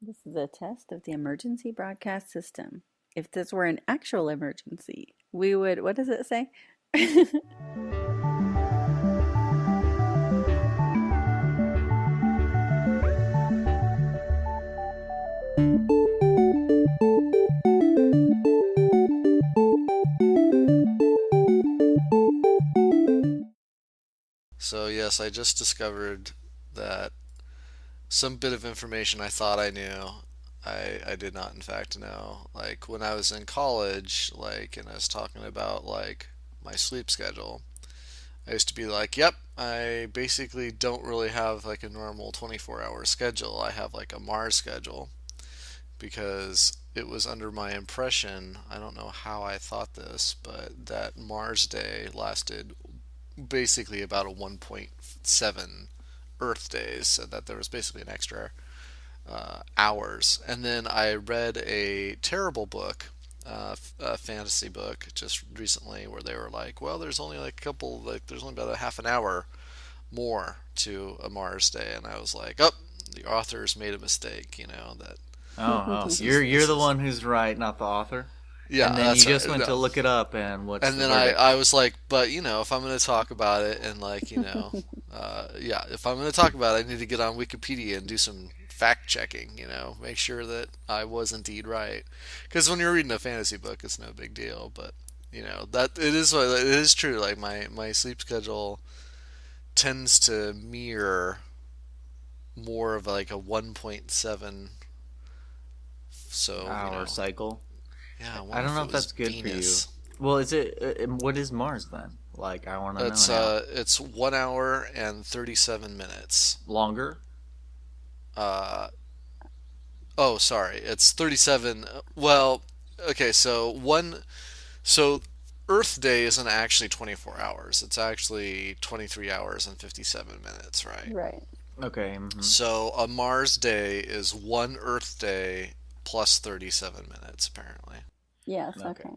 This is a test of the emergency broadcast system. If this were an actual emergency, we would, what does it say? So, yes, I just discovered that some bit of information I thought I knew, I did not, in fact, know. Like, when I was in college, like, and I was talking about, like, my sleep schedule, I used to be like, yep, I basically don't really have, like, a normal 24-hour schedule. I have, like, a Mars schedule because it was under my impression, I don't know how I thought this, but that Mars Day lasted basically about a 1.7 Earth days, so that there was basically an extra hours. And then I read a terrible book, a fantasy book, just recently, where they were like, well, there's only like a couple, like there's only about a half an hour more to a Mars day, and I was like, oh, the authors made a mistake, that Oh, this is you're this the is one who's right, not the author. yeah, And then you that's just right. went to No. look it up, and what's And the then I, verdict? I was like, but if I'm going to talk about it and yeah, if I'm going to talk about it, I need to get on Wikipedia and do some fact checking, make sure that I was indeed right. Because when you're reading a fantasy book, it's no big deal, but that it is true. Like my sleep schedule tends to mirror more of like a 1.7. So Hour cycle. yeah, I I wonder don't if know it if was that's good for you. Venus. Well, is it? What is Mars then? Like, I want to know It's now. uh it's 1 hour and 37 minutes. Longer? Uh oh, sorry. It's 37. Well, okay, so Earth Day isn't actually 24 hours. It's actually 23 hours and 57 minutes, right? Right. Okay. So a Mars day is one Earth day plus 37 minutes apparently. Yes, Okay.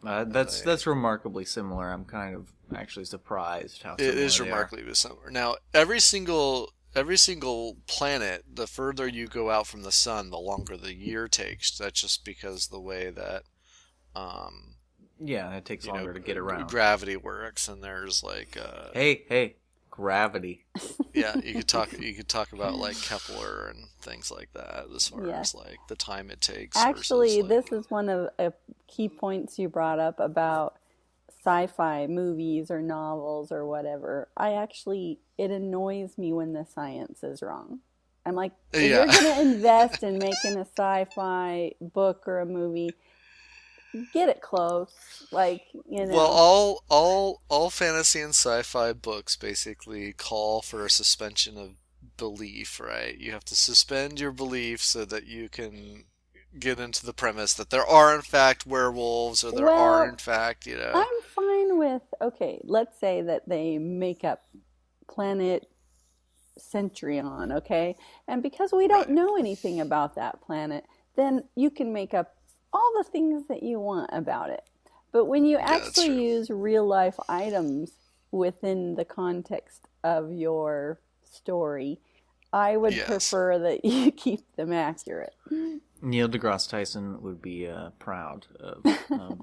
okay. That's remarkably similar. I'm kind of actually surprised how It similar is they are. remarkably similar. Now, every single planet, the further you go out from the sun, the longer the year takes. That's just because the way that um, Yeah, it takes longer to get around. gravity works, and there's like Hey, gravity. yeah, you could talk about like Kepler and things like that as far Yes. as like the time it takes versus Actually, like this is one of key points you brought up about sci-fi movies or novels or whatever. It annoys me when the science is wrong. I'm like, if yeah. you're going to invest in making a sci-fi book or a movie, get it close. Like, Well, all fantasy and sci-fi books basically call for a suspension of belief, right? You have to suspend your belief so that you can get into the premise that there are in fact werewolves or there are in Well, fact. I'm fine with, okay, let's say that they make up planet Centurion, okay? And because we don't Right. know anything about that planet, then you can make up all the things that you want about it. But when you Yeah, that's actually true. use real life items within the context of your story, I would Yes. prefer that you keep them accurate. Neil deGrasse Tyson would be proud of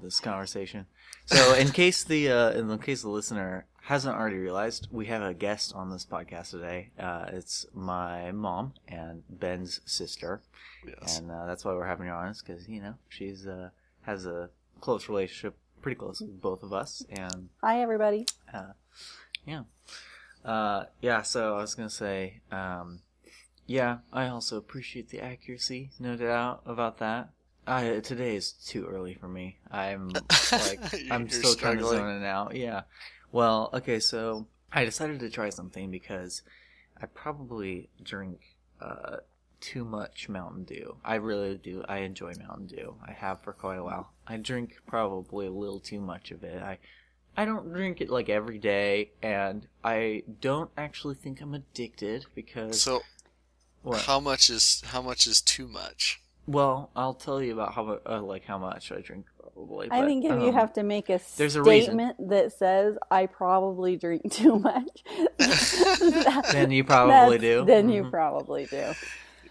this conversation. So, in the case the listener hasn't already realized, we have a guest on this podcast today. It's my mom and Ben's sister, Yes. and that's why we're having her on. Is because she's has a close relationship, pretty close with both of us, and Hi, everybody. uh, yeah, yeah. So I was gonna say. Yeah, I also appreciate the accuracy, no doubt about that. Today is too early for me. I'm You're still kind of struggling. zoning out. Yeah. Well, okay, so I decided to try something because I probably drink too much Mountain Dew. I really do. I enjoy Mountain Dew. I have for quite a while. I drink probably a little too much of it. I don't drink it like every day, and I don't actually think I'm addicted because So what? how much is too much? Well, I'll tell you about how much I drink probably, I but think if you have to make a there's a reason. statement that says, I probably drink too much, Then you probably do. then you probably do.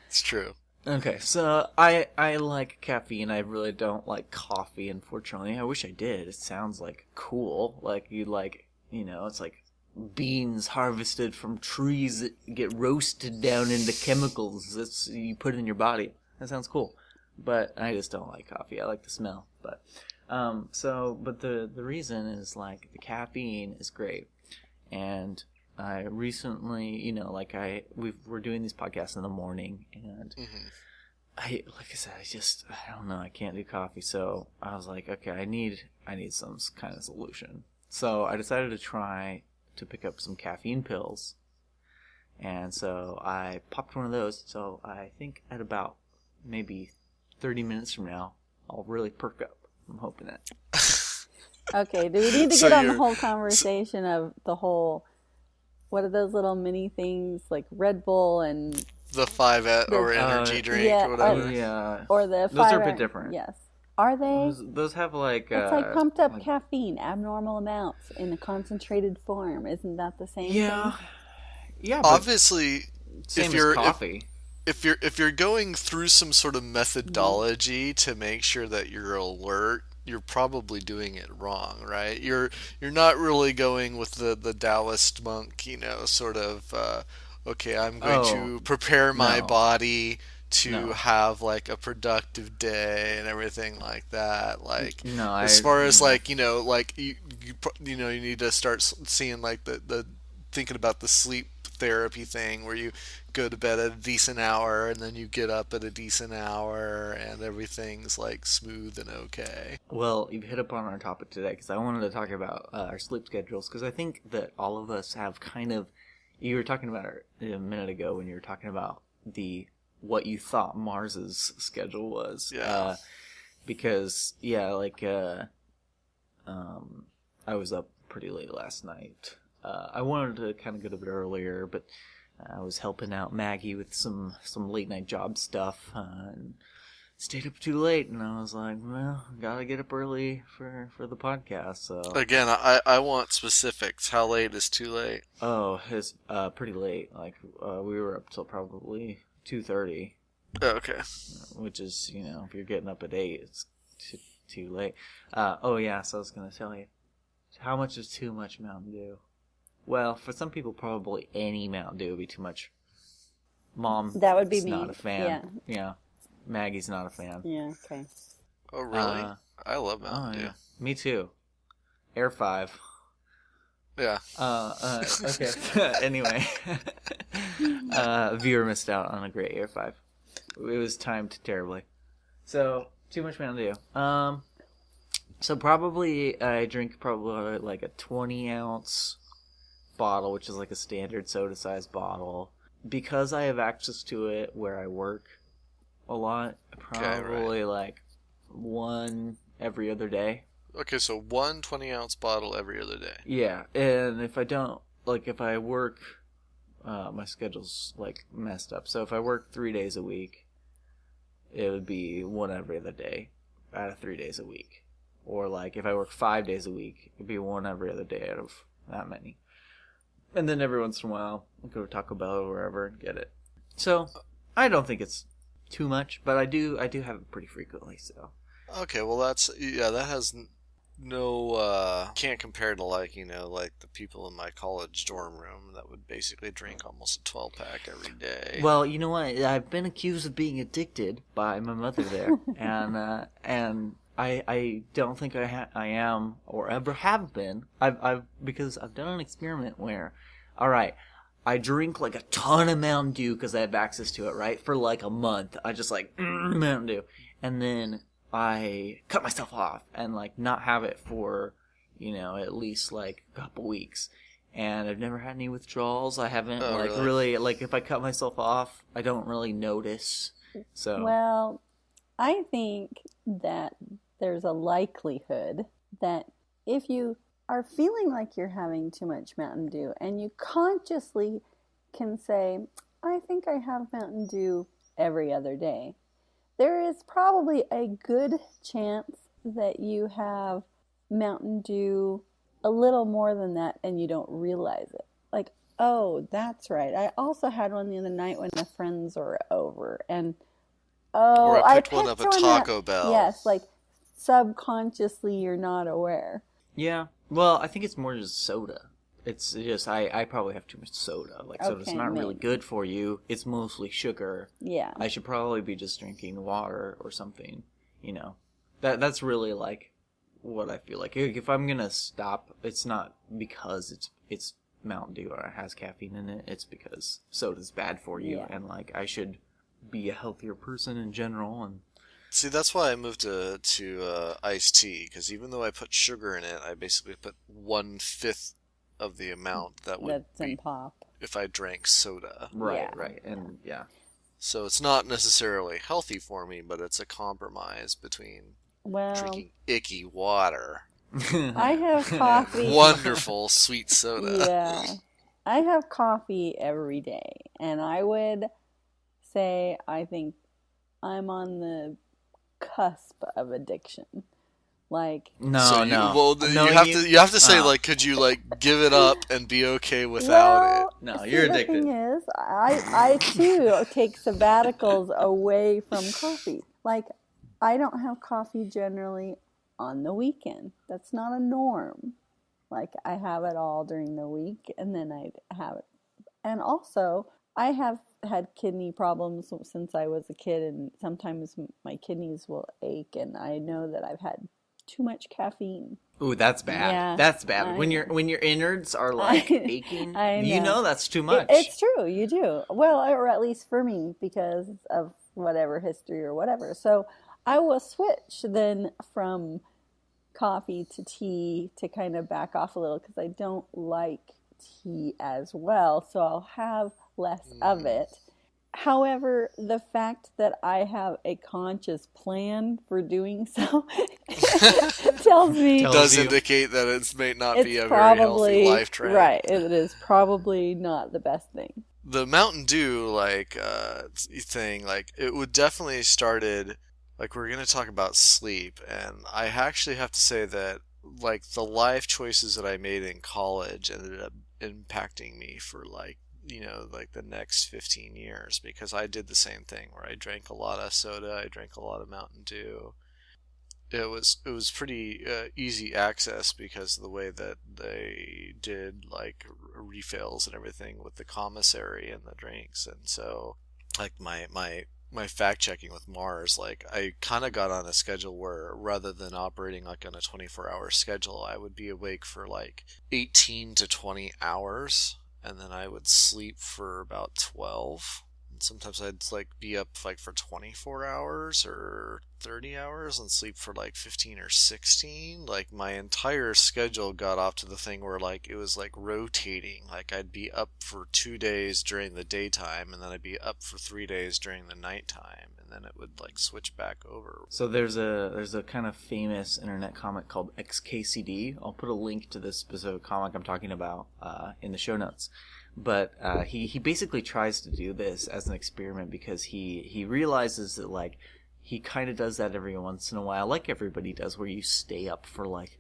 It's true. Okay, so I like caffeine. I really don't like coffee, unfortunately. I wish I did. It sounds like cool. Like you like, it's like beans harvested from trees that get roasted down into chemicals that's you put in your body. That sounds cool. But I just don't like coffee. I like the smell. But the reason is like the caffeine is great. And I recently, we're doing these podcasts in the morning, and like I said, I don't know, I can't do coffee, so I was like, okay, I need some kind of solution. So I decided to try to pick up some caffeine pills, and so I popped one of those. So I think at about maybe 30 minutes from now, I'll really perk up. I'm hoping that. Okay, do we need to So get on the you're whole conversation of the whole, what are those little mini things like Red Bull and the 5 or energy drink yeah, or whatever. Yeah, or the those are a five? bit different. Yes, are they? Those have like It's like pumped up like, caffeine, abnormal amounts in a concentrated form. Isn't that the same yeah, thing? yeah, but Obviously, same if as you're coffee. if you're going through some sort of methodology to make sure that you're alert, you're probably doing it wrong, right? You're not really going with the Taoist monk, sort of okay, I'm going Oh to prepare my no, body to no, have like a productive day and everything like that. Like no. as I far as no. like, like you need to start seeing like the thinking about the sleep therapy thing where you go to bed at a decent hour and then you get up at a decent hour and everything's like smooth and okay. Well, you've hit upon our topic today because I wanted to talk about our sleep schedules because I think that all of us have kind of. You were talking about it a minute ago when you were talking about the what you thought Mars's schedule was. Yeah. Because I was up pretty late last night. I wanted to kind of go to bed earlier, but I was helping out Maggie with some late night job stuff and stayed up too late. And I was like, well, gotta get up early for the podcast. So Again, I want specifics. How late is too late? it's pretty late. Like we were up till probably 2:30, Oh, okay. which is if you're getting up at 8, it's too late. Oh yeah, so I was gonna tell you, how much is too much Mountain Dew? Well, for some people, probably any Mountain Dew would be too much. Mom That would be is me. not a fan. Yeah. Maggie's not a fan. Yeah. Okay. Oh, really? I love Oh Mountain Dew. yeah, me too. Air 5. Yeah. Okay. Anyway, viewer missed out on a great Air 5. It was timed terribly. So too much Mountain Dew. So probably I drink probably like a 20-ounce bottle, which is like a standard soda size bottle. Because I have access to it where I work a lot, probably like one every other day. Okay, so one 20-ounce bottle every other day. Yeah, and if I don't, like if I work, my schedule's like messed up. So if I work 3 days a week, it would be one every other day out of 3 days a week. Or like if I work 5 days a week, it'd be one every other day out of that many. And then every once in a while, I'll go to Taco Bell or wherever and get it. So I don't think it's too much, but I do have it pretty frequently. So Okay, well that has no can't compare to like like the people in my college dorm room that would basically drink almost a 12-pack every day. well, you know what? I've been accused of being addicted by my mother there, and I don't think I am or ever have been. Because I've done an experiment where, all right, I drink like a ton of Mountain Dew because I have access to it, right? For like a month, I just like Mountain Dew, and then I cut myself off and like not have it for at least like a couple weeks. And I've never had any withdrawals. I haven't really like if I cut myself off, I don't really notice. So Well, I think that there's a likelihood that if you are feeling like you're having too much Mountain Dew and you consciously can say, I think I have Mountain Dew every other day, there is probably a good chance that you have Mountain Dew a little more than that and you don't realize it. Like, oh, that's right. I also had one the other night when my friends were over and Or Oh, I I picked one up picked at one up. Taco Bell. Yes, like subconsciously you're not aware. Yeah. Well, I think it's more just soda. It's just I probably have too much soda. Like soda's Okay, not really maybe. good for you. It's mostly sugar. Yeah. I should probably be just drinking water or something. You know, that's really like what I feel like. If I'm gonna stop, it's not because it's Mountain Dew or it has caffeine in it. It's because soda's bad for you, Yeah. and like I should be a healthier person in general. And See, that's why I moved to iced tea, because even though I put sugar in it, I basically put 1/5 of the amount that would That's in be pop. if I drank soda. Yeah. right, and yeah. So it's not necessarily healthy for me, but it's a compromise between Well, drinking icky water I have coffee. wonderful sweet soda. Yeah. I have coffee every day, and I would say I think I'm on the cusp of addiction. Like, No, So you, no. well, Knowing you have to say Oh. like, could you like give it up and be okay without well, No, see, you're the addicted. thing is, I too take sabbaticals away from coffee. Like, I don't have coffee generally on the weekend. That's not a norm. Like, I have it all during the week, and then I have it. And also, I have had kidney problems since I was a kid, and sometimes my kidneys will ache, and I know that I've had too much caffeine. it. Ooh, that's bad. Yeah, That's bad. I When your innards are like aching, I you know. know that's too much. It's true, you do. Well, or at least for me, because of whatever history or whatever. So I will switch then from coffee to tea to kind of back off a little because I don't like tea as well. So I'll have less of it. However, the fact that I have a conscious plan for doing so tells me Tells Does you. indicate that it may not be it's a very healthy probably life trend. right. It is probably not the best thing. The Mountain Dew like thing, like it would definitely started like we're gonna talk about sleep, and I actually have to say that like the life choices that I made in college ended up impacting me for like like the next 15 years, because I did the same thing where I drank a lot of soda, I drank a lot of Mountain Dew. It was pretty easy access because of the way that they did like refills and everything with the commissary and the drinks. And so like my fact checking with Mars, like I kind of got on a schedule where rather than operating like on a 24-hour schedule, I would be awake for like 18 to 20 hours, and then I would sleep for about 12. And sometimes I'd like be up like for 24 hours or 30 hours and sleep for like 15 or 16. Like my entire schedule got off to the thing where like it was like rotating. Like I'd be up for 2 days during the daytime, and then I'd be up for 3 days during the nighttime, and then it would like switch back over. So there's a kind of famous internet comic called XKCD. I'll put a link to this specific comic I'm talking about in the show notes. But he basically tries to do this as an experiment because he realizes that like he kind of does that every once in a while, like everybody does, where you stay up for like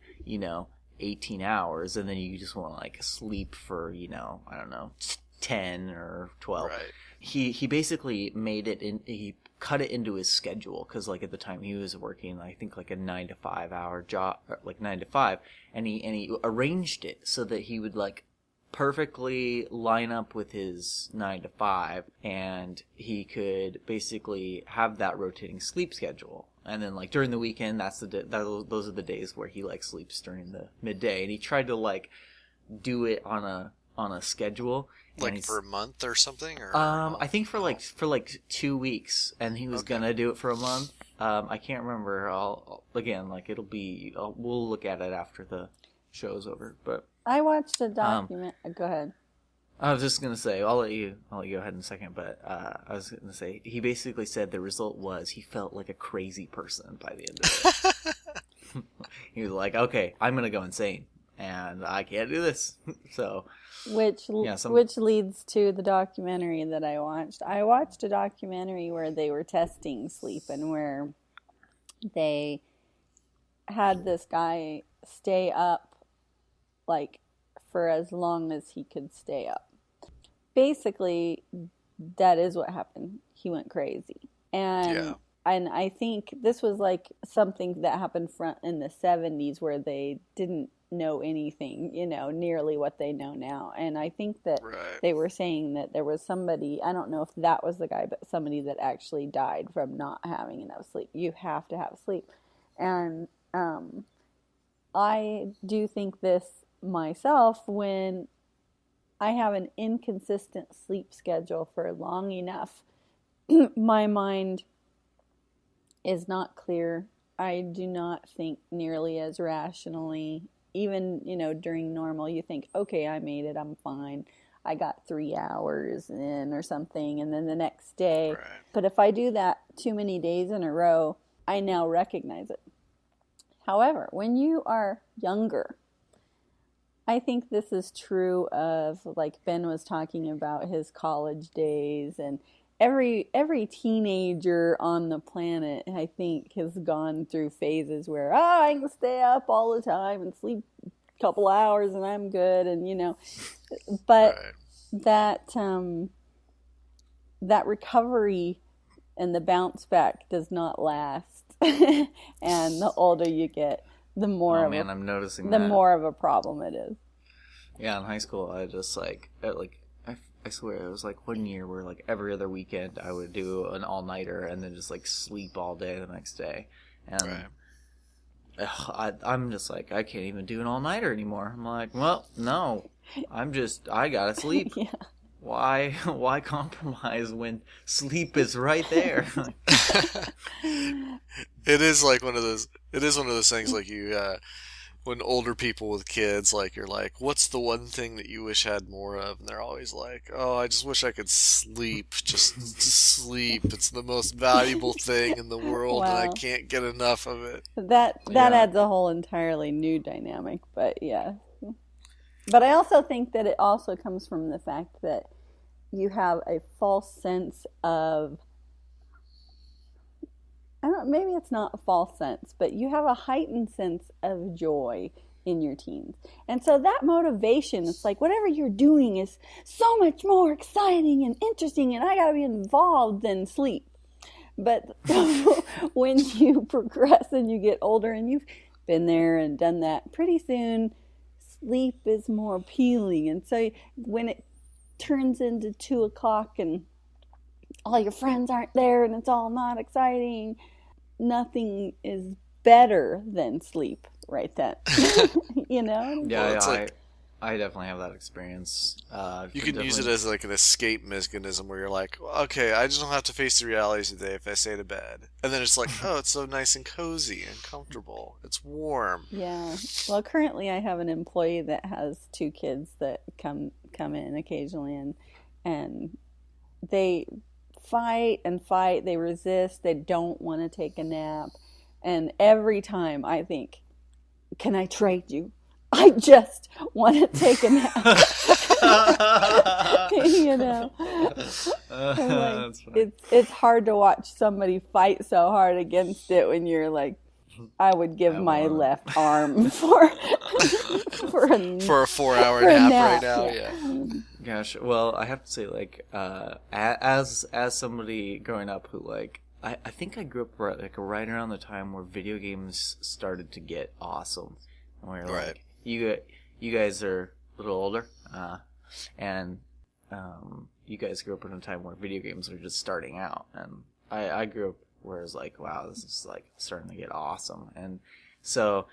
18 hours and then you just want to like sleep for I don't know 10 or 12. Right. He basically made it in. He cut it into his schedule because like at the time he was working I think like a 9 to 5 hour job, like 9 to 5, and he arranged it so that he would like perfectly line up with his 9 to 5, and he could basically have that rotating sleep schedule. And then like during the weekend, those are the days where he like sleeps during the midday. And he tried to like do it on a schedule, Like for a month or something, or I think for like 2 weeks, and he was gonna do it for a month. I can't remember. We'll look at it after the show's over. But I watched a document. Go ahead. I was just gonna say, I'll let you go ahead in a second. But I was gonna say he basically said the result was he felt like a crazy person by the end of it. He was like, "Okay, I'm gonna go insane, and I can't do this." So. Which leads to the documentary that I watched. I watched a documentary where they were testing sleep and where they had this guy stay up like for as long as he could stay up. Basically, that is what happened. He went crazy. And Yeah. and I think this was like something that happened front in the 70s where they didn't know anything, nearly what they know now. And I think that Right. they were saying that there was somebody, I don't know if that was the guy, but somebody that actually died from not having enough sleep. You have to have sleep. And I do think this myself when I have an inconsistent sleep schedule for long enough. My mind is not clear. I do not think nearly as rationally. Even, during normal, you think, okay, I made it, I'm fine. I got 3 hours in or something, and then the next day. Right. But if I do that too many days in a row, I now recognize it. However, when you are younger, I think this is true of, like Ben was talking about his college days, and every teenager on the planet, I think, has gone through phases where, I can stay up all the time and sleep a couple hours and I'm good, and but Right. that recovery and the bounce back does not last. And the older you get, the more I'm noticing the that. more of a problem it is. Yeah, in high school, I just I swear it was like one year where like every other weekend I would do an all-nighter and then just like sleep all day the next day. And Right. I'm just like, I can't even do an all-nighter anymore. I'm like, well, no, I gotta sleep. Yeah. Why compromise when sleep is right there? It is like one of those. It is one of those things like when older people with kids, like you're like, what's the one thing that you wish I had more of? And they're always like, oh, I just wish I could sleep. Just sleep. It's the most valuable thing in the world, and I Wow. can't get enough of it. That Yeah. adds a whole entirely new dynamic, but yeah. But I also think that it also comes from the fact that you have a false sense of, I don't, maybe it's not a false sense, but you have a heightened sense of joy in your teens. And so that motivation, it's like whatever you're doing is so much more exciting and interesting, and I got to be involved than sleep. But when you progress and you get older and you've been there and done that, pretty soon sleep is more appealing. And so when it turns into 2 o'clock and all your friends aren't there and it's all not exciting, nothing is better than sleep right then. Yeah, Well, it's like I definitely have that experience. you can use it as like an escape mechanism where you're like, okay, I just don't have to face the realities of the day if I stay to bed. And then it's like, oh, it's so nice and cozy and comfortable. It's warm. Yeah. Well, currently I have an employee that has 2 kids that come in occasionally, and they fight and fight. They resist. They don't want to take a nap. And every time I think, can I trade you? I just want to take a nap. I'm like, That's funny. it's hard to watch somebody fight so hard against it when you're like, I would give my left arm for for a 4-hour for a nap nap. right now. Yeah. Gosh, well, I have to say, like, as somebody growing up who, like, I think I grew up right around the time where video games started to get awesome, where Right. like you guys are a little older, and you guys grew up in a time where video games were just starting out, and I grew up where it's like, wow, this is like starting to get awesome, and so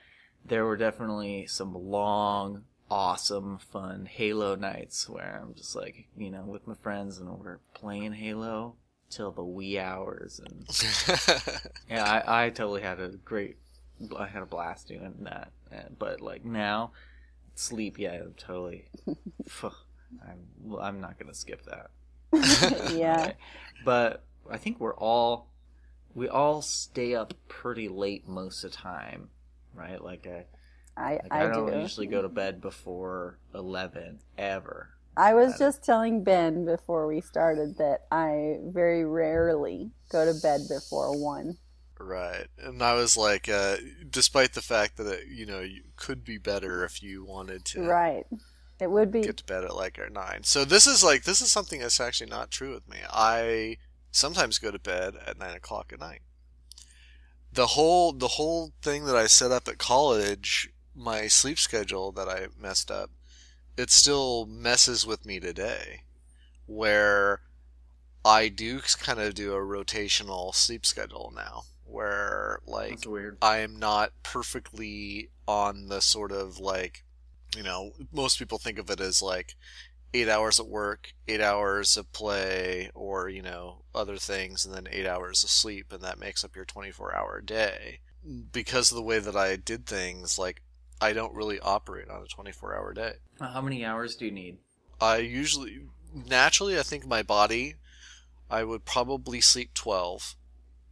there were definitely some long, awesome, fun Halo nights where I'm just like, with my friends and we're playing Halo till the wee hours, and yeah, I totally had I had a blast doing that. But like now, sleep, yeah, totally. I'm not gonna skip that. Yeah. Right. But I think we all stay up pretty late most of the time, right? Like I don't do. usually go to bed before 11 ever. I was just telling Ben before we started that I very rarely go to bed before 1. Right. And I was like, despite the fact that you could be better if you wanted to Right. It would be. get to bed at like 9. So this is something that's actually not true with me. I sometimes go to bed at 9 o'clock at night. The whole thing that I set up at college, my sleep schedule that I messed up, it still messes with me today, where I do kind of do a rotational sleep schedule now, where That's like weird. I am not perfectly on the sort of like, most people think of it as like 8 hours at work, 8 hours of play, or other things, and then 8 hours of sleep, and that makes up your 24-hour day. Because of the way that I did things, like I don't really operate on a 24-hour day. How many hours do you need? I usually, naturally, I think my body, I would probably sleep 12,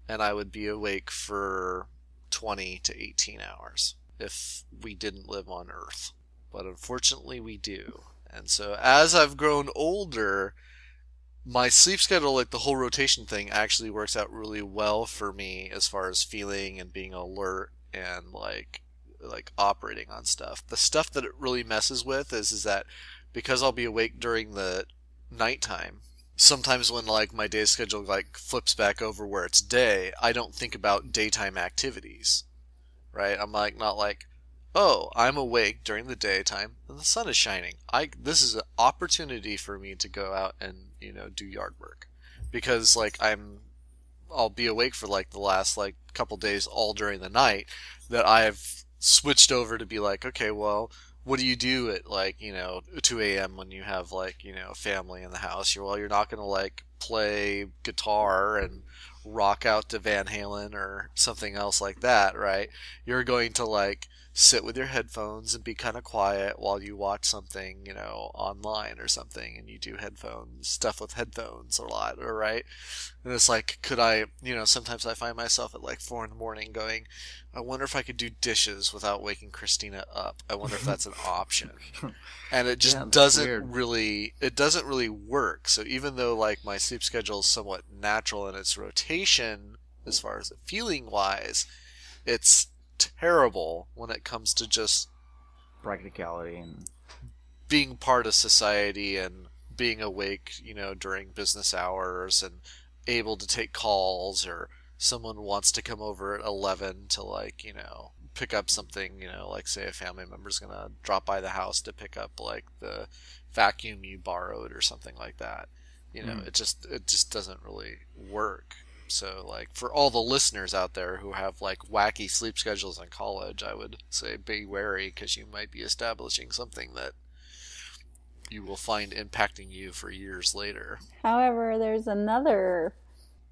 and I would be awake for 20 to 18 hours if we didn't live on Earth. But unfortunately, we do. And so as I've grown older, my sleep schedule, like the whole rotation thing, actually works out really well for me as far as feeling and being alert and like operating on stuff. The stuff that it really messes with is that because I'll be awake during the nighttime, sometimes when like my day schedule like flips back over where it's day, I don't think about daytime activities, right? I'm like not like, oh, I'm awake during the daytime and the sun is shining. This is an opportunity for me to go out and do yard work, because like I'll be awake for like the last like couple days all during the night, that I've switched over to be like, okay, well, what do you do at like 2 a.m. when you have like family in the house? You're not gonna like play guitar and rock out to Van Halen or something else like that, right? You're going to like sit with your headphones and be kind of quiet while you watch something online or something, and you do headphones stuff with headphones a lot, all right? And it's like, could I, sometimes I find myself at like 4 in the morning going, I wonder if I could do dishes without waking Christina up. I wonder if that's an option. And it just Yeah, that's doesn't weird. really work. So even though like my sleep schedule is somewhat natural in its rotation as far as feeling wise, it's terrible when it comes to just Practicality and being part of society and being awake, during business hours and able to take calls, or someone wants to come over at 11 to like, pick up something, like say a family member's going to drop by the house to pick up like the vacuum you borrowed or something like that. It just doesn't really work. So like for all the listeners out there who have like wacky sleep schedules in college, I would say be wary, because you might be establishing something that you will find impacting you for years later. However, there's another,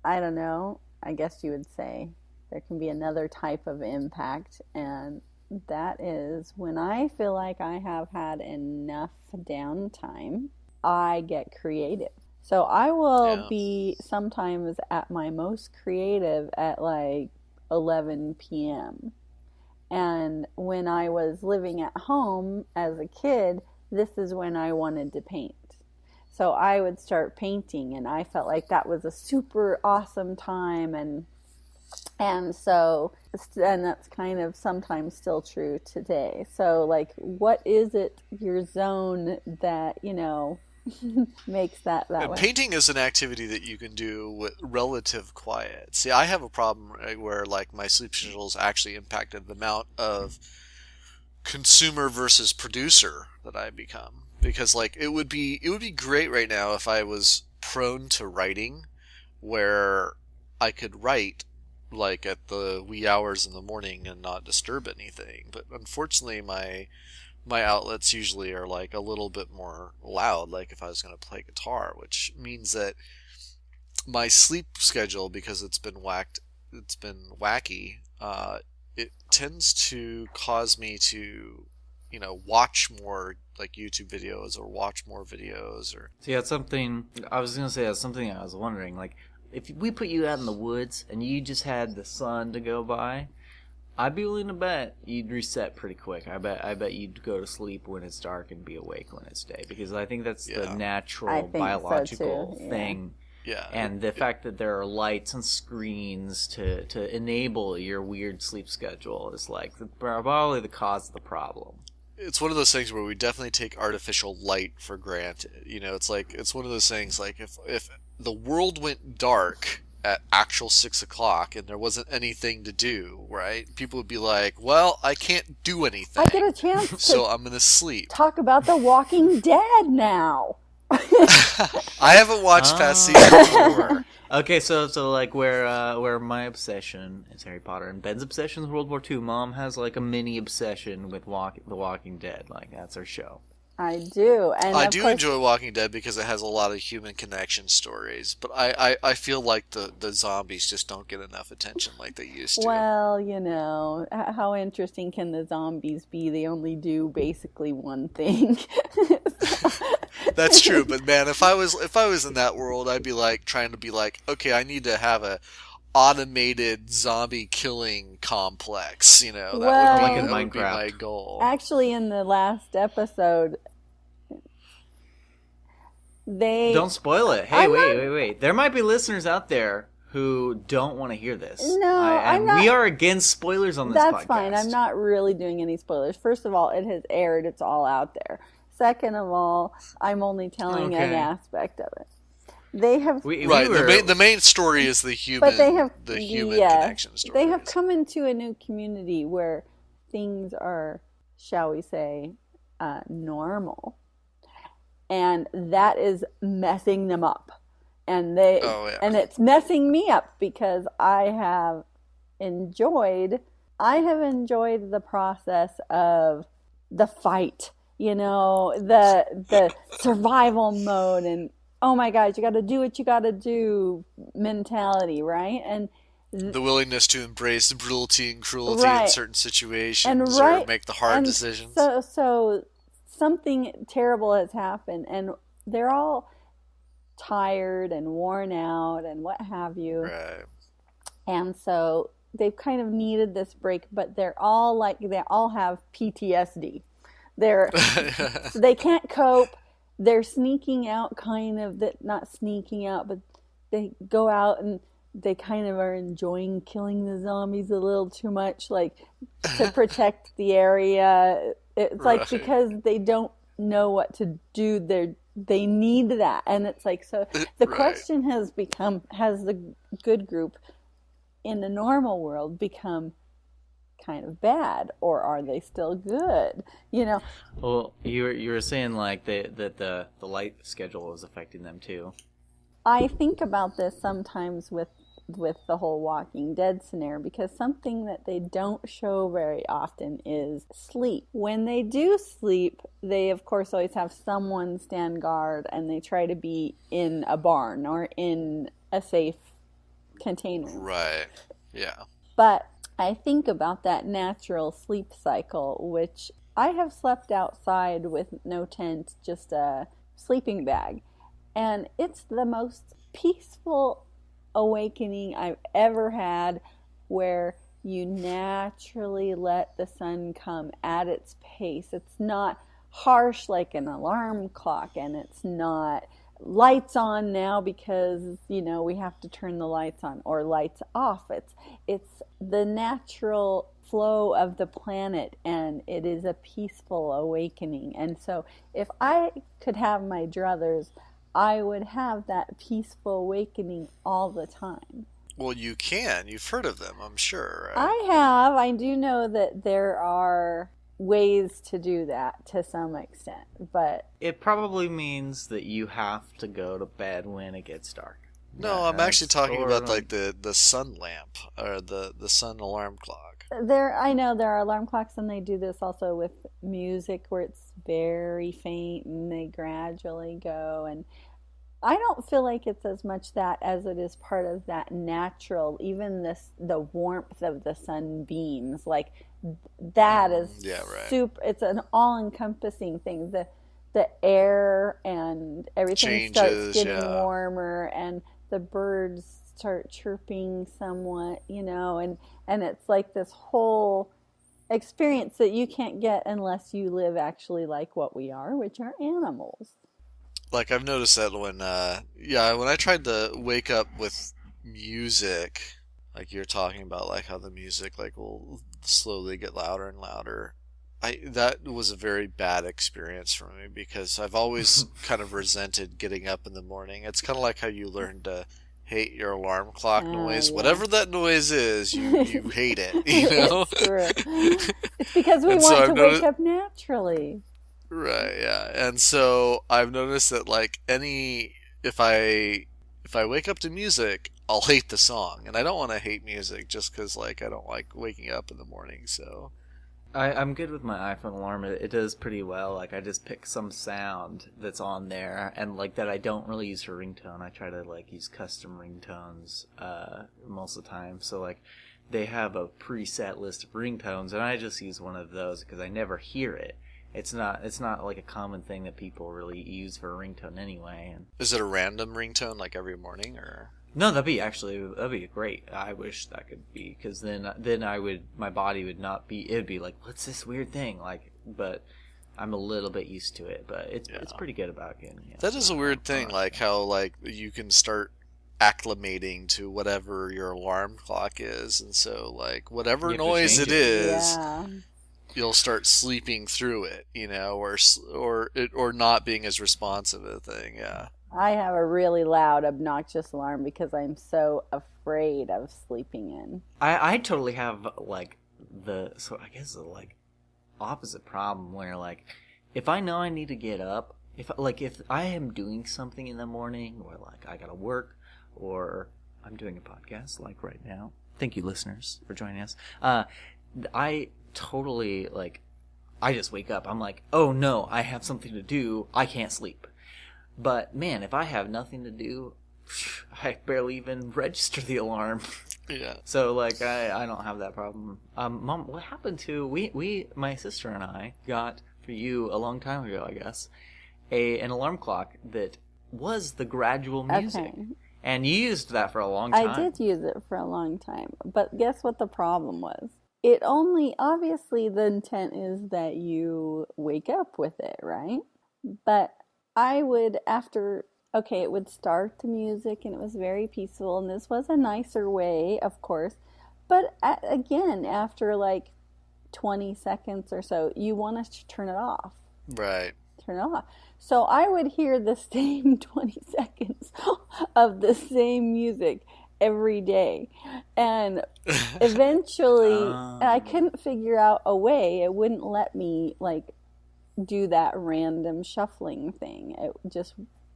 I don't know, I guess you would say there can be another type of impact, and that is when I feel like I have had enough downtime, I get creative. So I will Yeah. be sometimes at my most creative at like 11 p.m. And when I was living at home as a kid, this is when I wanted to paint. So I would start painting, and I felt like that was a super awesome time, and so and that's kind of sometimes still true today. So like, what is it, your zone, that makes that And way? painting is an activity that you can do with relative quiet. See, I have a problem, right, where like my sleep schedules actually impacted the amount of consumer versus producer that I become. Because like it would be great right now if I was prone to writing, where I could write like at the wee hours in the morning and not disturb anything. But unfortunately, my outlets usually are like a little bit more loud, like if I was going to play guitar, which means that my sleep schedule, because it's been wacky, it tends to cause me to watch more like YouTube videos, or watch more videos, or so yeah, something I was gonna say. That's something I was wondering. Like, if we put you out in the woods and you just had the sun to go by, I'd be willing to bet you'd reset pretty quick. I bet you'd go to sleep when it's dark and be awake when it's day, because I think that's the yeah, I natural think so biological too. Yeah. thing. yeah, And the fact that there are lights and screens to enable your weird sleep schedule is like probably the cause of the problem. it's one of those things where we definitely take artificial light for granted. It's like it's one of those things like if the world went dark at actual 6 o'clock and there wasn't anything to do, right? People would be like, "Well, I can't do anything, I get a chance so to I'm gonna sleep." talk about The Walking Dead now. I haven't watched past season 4. Okay, so like where my obsession is Harry Potter and Ben's obsession is World War II, Mom has like a mini obsession with The Walking Dead. Like that's her show. I do, and I of do course, enjoy Walking Dead because it has a lot of human connection stories, but I feel like the zombies just don't get enough attention like they used to. well, how interesting can the zombies be? They only do basically one thing. That's true, but man, if I was in that world, I'd be like trying to be like, okay, I need to have a automated zombie killing complex. That Well, Like in that would be Minecraft. my goal. Actually, in the last episode, they Don't spoil it. Hey, I'm wait. There might be listeners out there who don't want to hear this. No, I'm not. We are against spoilers on this podcast. That's fine. I'm not really doing any spoilers. First of all, it has aired. It's all out there. Second of all, I'm only telling an Okay. aspect of it. They have, Right. The main story is the human. but they have, the human yeah, connection story. they have come into a new community where things are, shall we say, normal, and that is messing them up. And and it's messing me up because I have enjoyed the process of the fight, the survival mode, and oh my God, you got to do what you got to do mentality, right? And the willingness to embrace brutality and cruelty Right. in certain situations, And or make the hard and decisions. So something terrible has happened, and they're all tired and worn out and what have you. Right. And so they've kind of needed this break, but they all have PTSD. They can't cope. They're sneaking out, kind of, not sneaking out, but they go out and they kind of are enjoying killing the zombies a little too much, like to protect the area. It's like because they don't know what to do, they need that. And it's like, so the question has the good group in the normal world become kind of bad, or are they still good? Well, you were saying like that the light schedule is affecting them too. I think about this sometimes with the whole Walking Dead scenario, because something that they don't show very often is sleep. When they do sleep, they of course always have someone stand guard, and they try to be in a barn or in a safe container. Right. Yeah. But I think about that natural sleep cycle, which I have slept outside with no tent, just a sleeping bag. And it's the most peaceful awakening I've ever had, where you naturally let the sun come at its pace. It's not harsh like an alarm clock, and it's not lights on now because we have to turn the lights on, or lights off. It's the natural flow of the planet, and it is a peaceful awakening. And so if I could have my druthers, I would have that peaceful awakening all the time. Well, you can. You've heard of them, I'm sure, right? I have. I do know that there are ways to do that to some extent, but It probably means that you have to go to bed when it gets dark. No, I'm actually talking Or- about like the sun lamp or the sun alarm clock. I know there are alarm clocks, and they do this also with music, where it's very faint and they gradually go. And I don't feel like it's as much that as it is part of that natural, even the warmth of the sunbeams. Like that is super. It's an all-encompassing thing. The air and everything starts getting warmer, and the birds start chirping somewhat, and it's like this whole experience that you can't get unless you live actually like what we are, which are animals. Like I've noticed that when I tried to wake up with music, like you're talking about, like how the music like will slowly get louder and louder. that was a very bad experience for me because I've always kind of resented getting up in the morning. It's kind of like how you learn to hate your alarm clock noise. Yeah. Whatever that noise is, you hate it, you know? It's true. It's because we And so want I've to wake noticed, up naturally. right, yeah. And so I've noticed that like if I wake up to music, I'll hate the song, and I don't want to hate music just because like I don't like waking up in the morning. So I'm good with my iPhone alarm. It does pretty well. Like I just pick some sound that's on there, and like that I don't really use for ringtone. I try to like use custom ringtones most of the time. So like they have a preset list of ringtones, and I just use one of those because I never hear it. It's not like a common thing that people really use for a ringtone anyway. And is it a random ringtone like every morning or? no, that'd be great. I wish that could be, because then my body would not be. It'd be like, what's this weird thing? Like, but I'm a little bit used to it. But it's pretty good about getting. Yeah, That is a weird thing, like how like you can start acclimating to whatever your alarm clock is, and so like whatever You have to noise change it it. is, Yeah. you'll start sleeping through it, you know, or not being as responsive a thing. Yeah. I have a really loud, obnoxious alarm because I'm so afraid of sleeping in. I totally have like I guess the like opposite problem where like if I know I need to get up, if I am doing something in the morning, or like I gotta work, or I'm doing a podcast like right now. Thank you, listeners, for joining us. I totally like I just wake up. I'm like, oh no, I have something to do. I can't sleep. But man, if I have nothing to do, I barely even register the alarm. Yeah. So like I don't have that problem. Mom, what happened to my sister and I got for you a long time ago, I guess, an alarm clock that was the gradual music. Okay. And you used that for a long time. I did use it for a long time. But guess what the problem was? It only, obviously, the intent is that you wake up with it, right? But I would, it would start the music and it was very peaceful. And this was a nicer way, of course. But again, after like 20 seconds or so, you want us to turn it off. Right. Turn it off. So I would hear the same 20 seconds of the same music every day. And eventually, and I couldn't figure out a way. It wouldn't let me like do that random shuffling thing. It just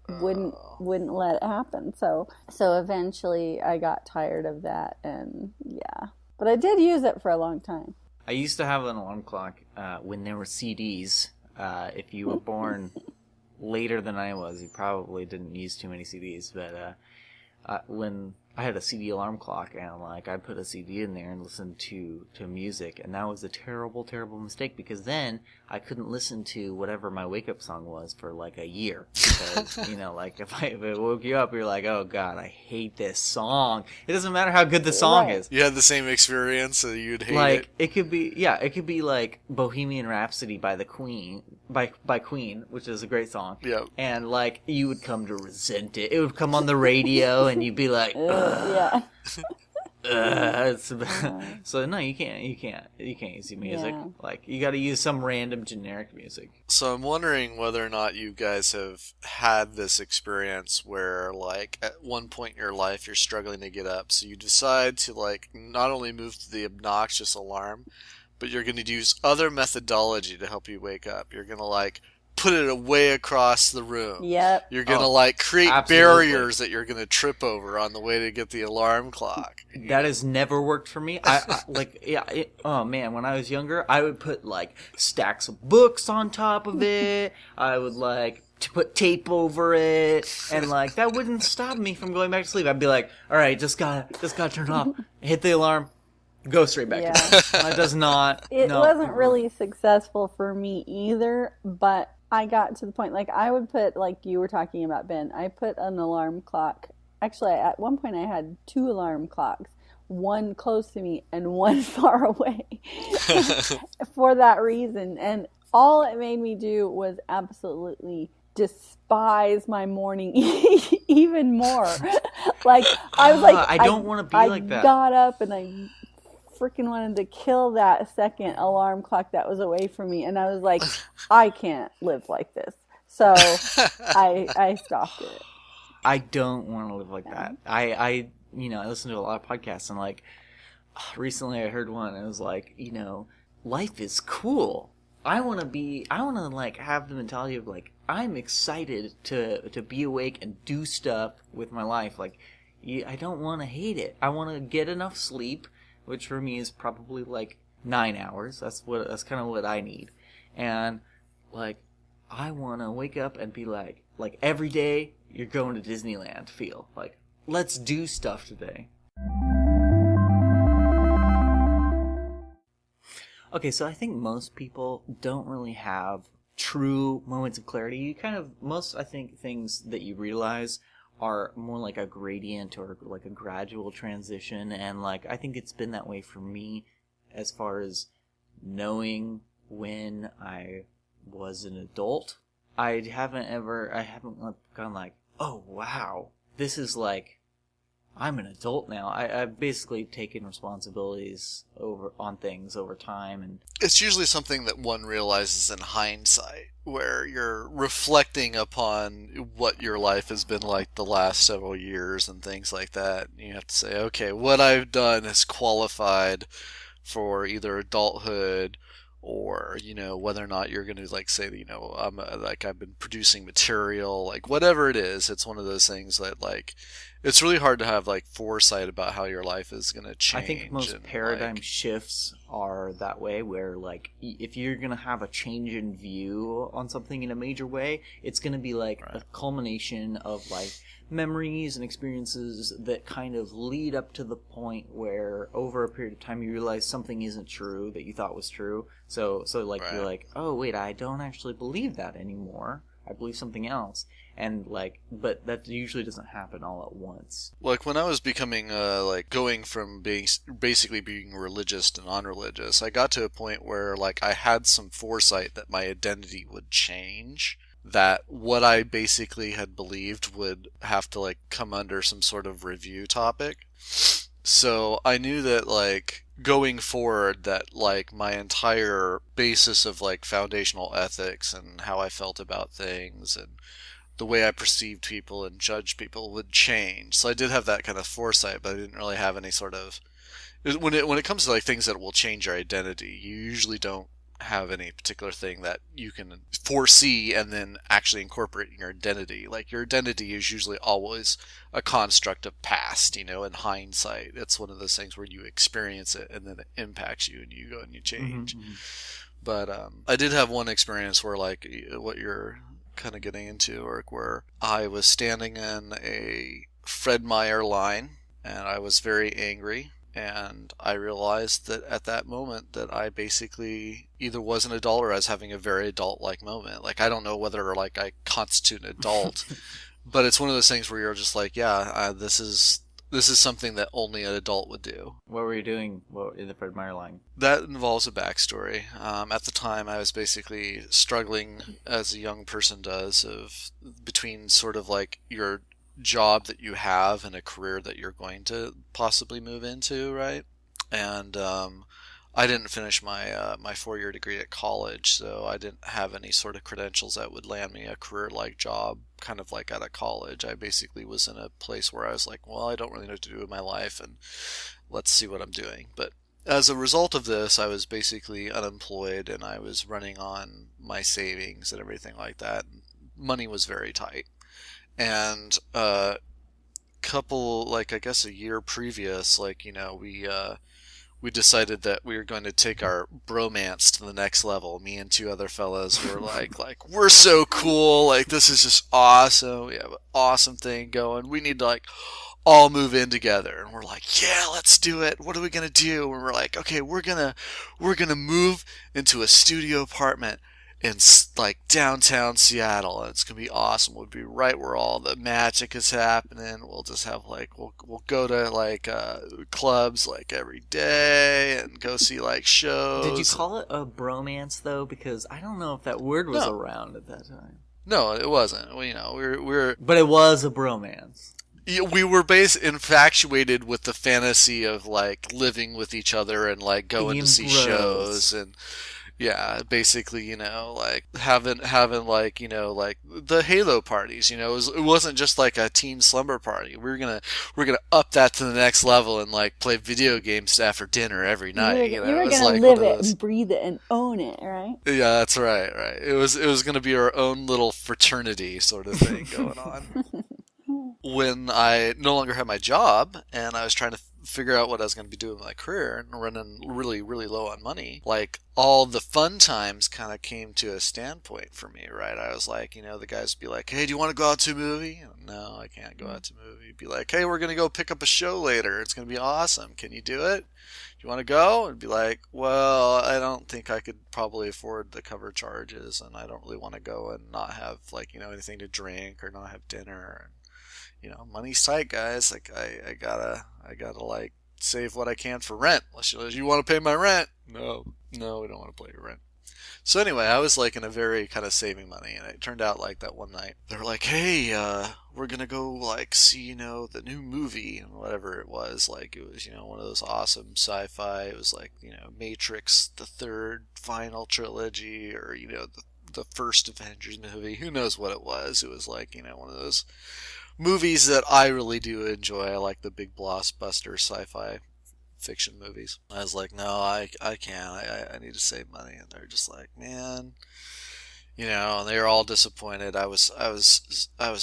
wouldn't let it happen. So eventually I got tired of that, and yeah. But I did use it for a long time. I used to have an alarm clock when there were CDs. If you were born later than I was, you probably didn't use too many CDs. But when I had a CD alarm clock, and like I put a CD in there and listened to music, and that was a terrible, terrible mistake, because then I couldn't listen to whatever my wake up song was for like a year, because you know, like if it woke you up, you're like, oh god, I hate this song. It doesn't matter how good the song Right. is. You had the same experience, so you'd hate Like it. it could be like Bohemian Rhapsody by the Queen, by Queen, which is a great song. Yeah. And like you would come to resent it. It would come on the radio, and you'd be like, Yeah. so no, you can't use the music. Yeah. Like you got to use some random generic music. So I'm wondering whether or not you guys have had this experience where, like, at one point in your life you're struggling to get up, so you decide to, like, not only move to the obnoxious alarm, but you're going to use other methodology to help you wake up. You're going to, like, put it away across the room. Yep. You're going to, like, create absolutely. barriers that you're going to trip over on the way to get the alarm clock. That has never worked for me. Oh man, when I was younger, I would put like stacks of books on top of it. I would like to put tape over it, and like that wouldn't stop me from going back to sleep. I'd be like, all right, just gotta turn it off. Hit the alarm, go straight back. Yeah. It does not. It no. wasn't really successful for me either, but I got to the point, like I would put, like you were talking about, Ben, I put an alarm clock. Actually, at one point I had 2 alarm clocks, one close to me and one far away for that reason. And all it made me do was absolutely despise my morning even more. Like I was like, I don't want to be like that. I got up and I freaking wanted to kill that second alarm clock that was away from me. And I was like, I can't live like this. So I stopped it. I don't want to live like that. I I listen to a lot of podcasts, and like recently I heard one, and it was like, life is cool. I want to like have the mentality of like, I'm excited to be awake and do stuff with my life. Like, I don't want to hate it. I want to get enough sleep, which for me is probably like 9 hours. That's kind of what I need. And like, I want to wake up and be like every day you're going to Disneyland feel. Like, let's do stuff today. Okay, so I think most people don't really have true moments of clarity. I think things that you realize are more like a gradient or like a gradual transition. And like, I think it's been that way for me as far as knowing when I was an adult. I haven't gone like, oh wow, this is like, I'm an adult now. I've basically taken responsibilities on things over time, and it's usually something that one realizes in hindsight, where you're reflecting upon what your life has been like the last several years and things like that. You have to say, okay, what I've done is qualified for either adulthood, or whether or not you're going to like say that I've been producing material, like whatever it is. It's one of those things that like, it's really hard to have like foresight about how your life is going to change. I think most paradigm shifts are that way, where like, if you're going to have a change in view on something in a major way, it's going to be like a culmination of like memories and experiences that kind of lead up to the point where over a period of time you realize something isn't true that you thought was true. So like, you're like, oh wait, I don't actually believe that anymore. I believe something else. And like, but that usually doesn't happen all at once. Like when I was becoming like going from basically being religious to non-religious, I got to a point where like I had some foresight that my identity would change, that what I basically had believed would have to like come under some sort of review topic. So I knew that like going forward, that like my entire basis of like foundational ethics and how I felt about things and the way I perceived people and judged people would change. So I did have that kind of foresight, but I didn't really have any sort of, when it comes to like things that will change your identity, you usually don't have any particular thing that you can foresee and then actually incorporate in your identity. Like your identity is usually always a construct of past, in hindsight. It's one of those things where you experience it and then it impacts you and you go and you change. Mm-hmm. But I did have one experience where like what you're kind of getting into, or where I was standing in a Fred Meyer line and I was very angry. And I realized that at that moment that I basically either was an adult or I was having a very adult-like moment. Like, I don't know whether like I constitute an adult, but it's one of those things where you're just like, yeah, this is something that only an adult would do. What were you doing in the Fred Meyer line? That involves a backstory. At the time, I was basically struggling, as a young person does, between sort of like your job that you have and a career that you're going to possibly move into, right? And I didn't finish my my 4-year degree at college, so I didn't have any sort of credentials that would land me a career-like job, kind of like out of college. I basically was in a place where I was like, well, I don't really know what to do with my life, and let's see what I'm doing. But as a result of this, I was basically unemployed, and I was running on my savings and everything like that. Money was very tight. And couple, like I guess a year previous, like, we decided that we were going to take our bromance to the next level. Me and 2 other fellas were like we're so cool, like this is just awesome. We have an awesome thing going. We need to like all move in together. And we're like, yeah, let's do it. What are we gonna do? And we're like, okay, we're gonna move into a studio apartment in like downtown Seattle, and it's gonna be awesome. We'll be right where all the magic is happening. We'll just have like we'll go to like clubs like every day and go see like shows. Did you call it a bromance though? Because I don't know if that word was around at that time. No, it wasn't. We're but it was a bromance. we were infatuated with the fantasy of like living with each other and like going to Being see bros. shows and yeah, basically, like having like, like the Halo parties, it wasn't just like a teen slumber party. We're gonna up that to the next level and like play video games after dinner every night. You It were was gonna like one live of it those. and breathe it and own it, right? Yeah, that's right, right. It was gonna be our own little fraternity sort of thing going on. When I no longer had my job and I was trying to figure out what I was going to be doing with my career and running really, really low on money, like all the fun times kind of came to a standpoint for me, right? I was like, the guys would be like, hey, do you want to go out to a movie? No, I can't go out to a movie. Be like, hey, we're going to go pick up a show later. It's going to be awesome. Can you do it? Do you want to go? And be like, well, I don't think I could probably afford the cover charges and I don't really want to go and not have like, anything to drink or not have dinner. Money's tight, guys. Like I gotta like save what I can for rent. Unless you want to pay my rent. No, no, we don't want to pay your rent. So anyway, I was like in a very kind of saving money, and it turned out like that one night they were like, "Hey, we're gonna go like see the new movie and whatever it was. Like it was one of those awesome sci-fi. It was like Matrix, the third final trilogy, or the first Avengers movie. Who knows what it was? It was like one of those movies that I really do enjoy. I like the big blockbuster sci-fi fiction movies. I was like, no, I can't. I need to save money. And they're just like, man, and they were all disappointed. I was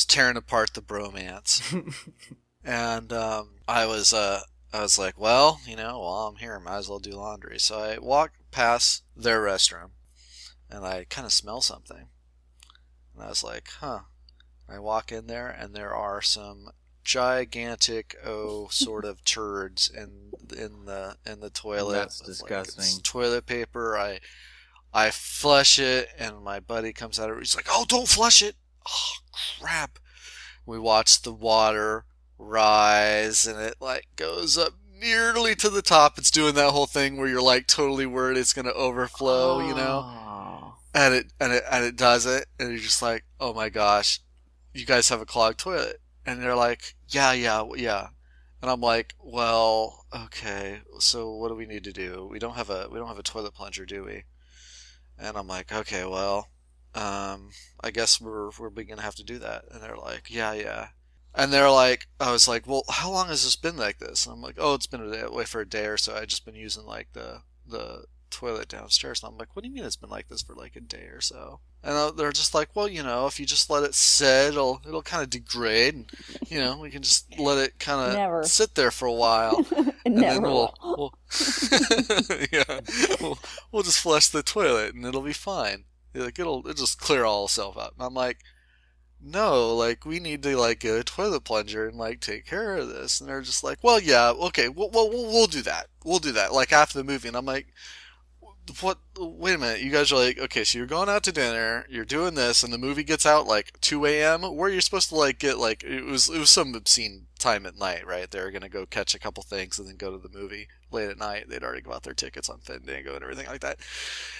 tearing apart the bromance, and I was like, well, while I'm here, I might as well do laundry. So I walked past their restroom, and I kind of smell something, and I was like, huh. I walk in there and there are some gigantic sort of turds in the toilet. That's With, like, it's disgusting. toilet paper. I flush it and my buddy comes out. He's like, "Oh, don't flush it!" Oh crap! We watch the water rise and it like goes up nearly to the top. It's doing that whole thing where you're like totally worried it's gonna overflow. Oh. And it does it, and you're just like, oh my gosh, you guys have a clogged toilet. And they're like, yeah. And I'm like, well, okay, so what do we need to do? We don't have a toilet plunger, do we? And I'm like, okay, well, I guess we're gonna have to do that. And they're like, yeah. And they're like, I was like, well, how long has this been like this? And I'm like, oh, it's been away for a day or so. I just been using like the toilet downstairs. And I'm like, what do you mean it's been like this for like a day or so? And they're just like, well, if you just let it sit, it'll kind of degrade, and we can just let it kind of Never. sit there for a while, It and never then we'll, will. we'll yeah, we'll just flush the toilet, and it'll be fine. Like it'll just clear all itself out. And I'm like, no, like we need to like get a toilet plunger and like take care of this. And they're just like, well, yeah, okay, we'll do that. We'll do that. Like after the movie, and I'm like, what? Wait a minute. You guys are like, okay, so you're going out to dinner, you're doing this, and the movie gets out like 2 a.m. Where you're supposed to like get like it was some obscene time at night, right? They were gonna go catch a couple things and then go to the movie late at night. They'd already bought their tickets on Fandango and everything like that.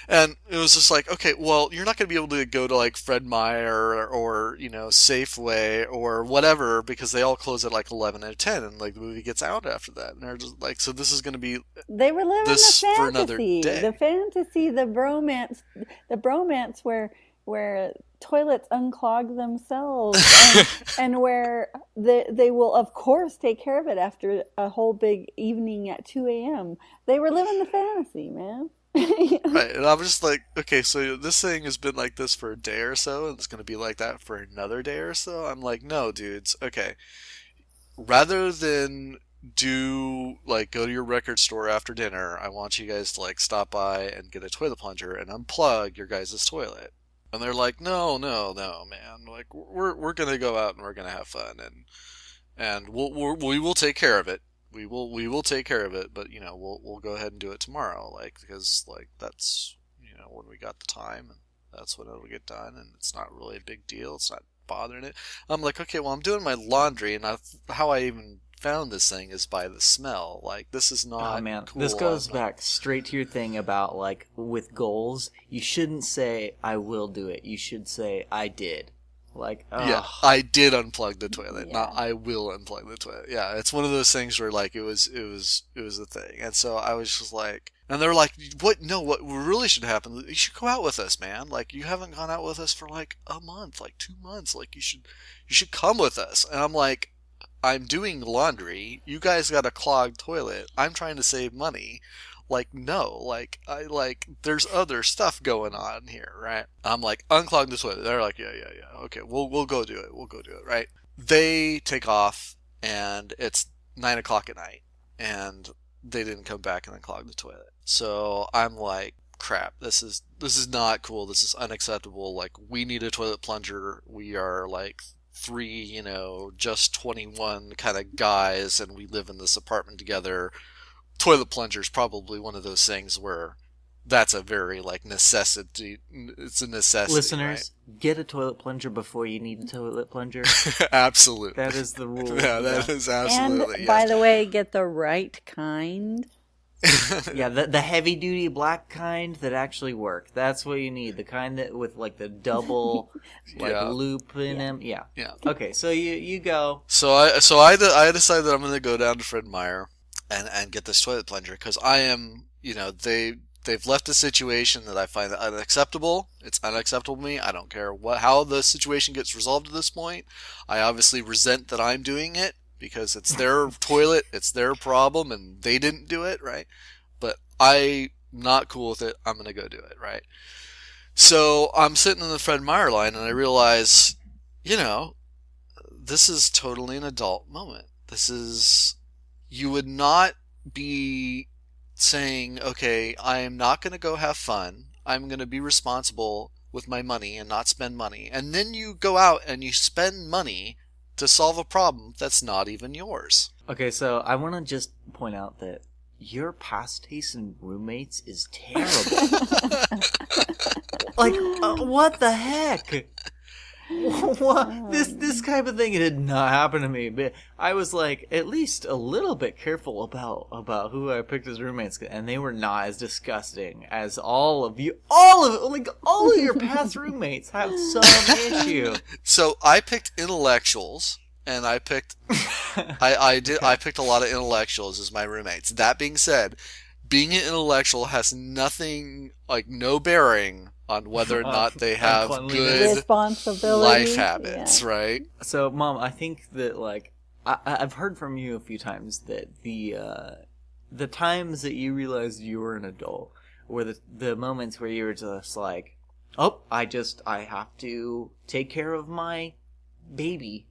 And it was just like, okay, well, you're not gonna be able to go to like Fred Meyer or Safeway or whatever because they all close at like 11 or 10, and like the movie gets out after that. And they're just like, so this is gonna be They were living this the for another fantasy, day. the bromance where toilets unclog themselves and where they will of course take care of it after a whole big evening at 2 a.m. They were living the fantasy, man. Right, and I'm just like, okay, so this thing has been like this for a day or so, and it's gonna be like that for another day or so. I'm like, no, dudes, okay. Rather than go to your record store after dinner, I want you guys to like stop by and get a toilet plunger and unplug your guys' toilet. And they're like, no, man. Like we're gonna go out and we're gonna have fun and we will take care of it. We will take care of it, but we'll go ahead and do it tomorrow, like because like that's when we got the time and that's when it'll get done and it's not really a big deal. It's not bothering it. I'm like, okay, well I'm doing my laundry and how I even found this thing is by the smell. Like this is not Oh man, cool. this goes back straight to your thing about like with goals. You shouldn't say I will do it. You should say I did. Like, Yeah, ugh. I did unplug the toilet. Yeah. Not I will unplug the toilet. Yeah, it's one of those things where like it was a thing. And so I was just like, and they're like, "What? No, what really should happen? You should go out with us, man. Like you haven't gone out with us for like a month, like 2 months. Like you should come with us." And I'm like, "I'm doing laundry. You guys got a clogged toilet. I'm trying to save money." Like no, there's other stuff going on here, right? I'm like unclog the toilet. They're like yeah, okay, we'll go do it. We'll go do it, right? They take off and it's 9 o'clock at night, and they didn't come back and unclog the toilet. So I'm like, crap, this is not cool. This is unacceptable. Like we need a toilet plunger. We are like three, just 21 kind of guys, and we live in this apartment together. Toilet plunger is probably one of those things where that's a very like necessity. It's a necessity. Listeners, get a toilet plunger before you need a toilet plunger. Right? Absolutely. That is the rule. Yeah, that is absolutely. And by the way, get the right kind. Yeah, the heavy duty black kind that actually work. That's what you need. The kind that with like the double Yeah. loop in them. Yeah. Yeah. Okay, so you go. So I decided that I'm going to go down to Fred Meyer and get this toilet plunger because I am, they've left a situation that I find unacceptable. It's unacceptable to me. I don't care how the situation gets resolved at this point. I obviously resent that I'm doing it because it's their toilet, it's their problem, and they didn't do it, right? But I'm not cool with it. I'm going to go do it, right? So I'm sitting in the Fred Meyer line and I realize, this is totally an adult moment. You would not be saying, okay, I am not going to go have fun. I'm going to be responsible with my money and not spend money. And then you go out and you spend money to solve a problem that's not even yours. Okay, so I want to just point out that your past taste in roommates is terrible. Like, what the heck? What? This type of thing did not happen to me, but I was like at least a little bit careful about who I picked as roommates, and they were not as disgusting as all of your past roommates have some issue. So I picked intellectuals, and I picked I picked a lot of intellectuals as my roommates. That being said, being an intellectual has no bearing on whether or not they have good responsibility, life habits, yeah. right? So, Mom, I think that I've heard from you a few times that the times that you realized you were an adult were the moments where you were just like, oh, I have to take care of my baby.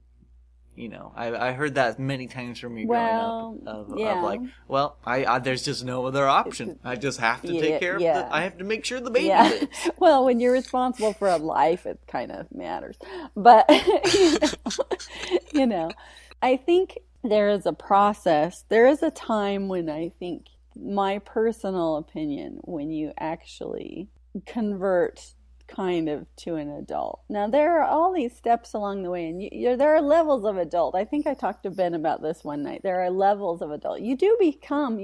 I heard that many times from you growing up of like, well, I there's just no other option. I just have to take care of I have to make sure the baby lives. Well, when you're responsible for a life, it kind of matters. But, I think there is a process. There is a time when I think, my personal opinion, when you actually convert kind of to an adult. Now there are all these steps along the way, and there are levels of adult. I think I talked to Ben about this one night. There are levels of adult. You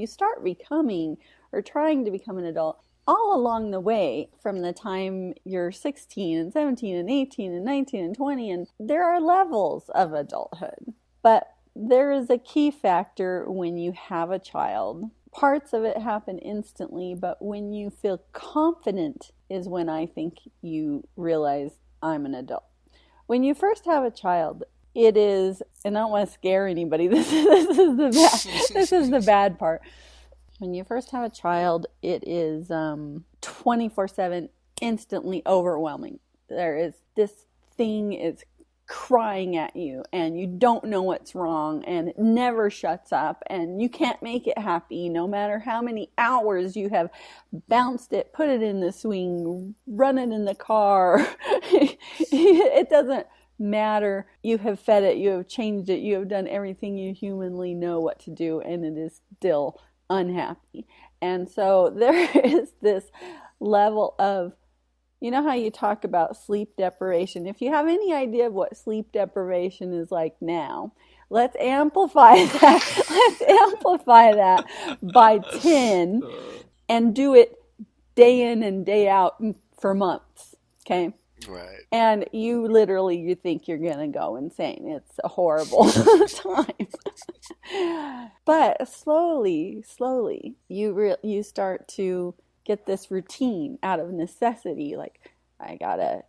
start becoming or trying to become an adult all along the way from the time you're 16 and 17 and 18 and 19 and 20, and there are levels of adulthood. But there is a key factor when you have a child. Parts of it happen instantly, but when you feel confident is when I think you realize I'm an adult. When you first have a child, it is, and I don't want to scare anybody, this is the bad part. When you first have a child, it is 24/7, instantly overwhelming. This thing is crying at you, and you don't know what's wrong, and it never shuts up, and you can't make it happy no matter how many hours you have bounced it, put it in the swing, run it in the car. It doesn't matter. You have fed it, you have changed it, you have done everything you humanly know what to do, and it is still unhappy. And so there is this level of, you know how you talk about sleep deprivation? If you have any idea of what sleep deprivation is like now, let's amplify that. Let's amplify that by 10 and do it day in and day out for months. Okay? Right. And you think you're gonna go insane. It's a horrible time. But slowly, you start to get this routine out of necessity. Like, I gotta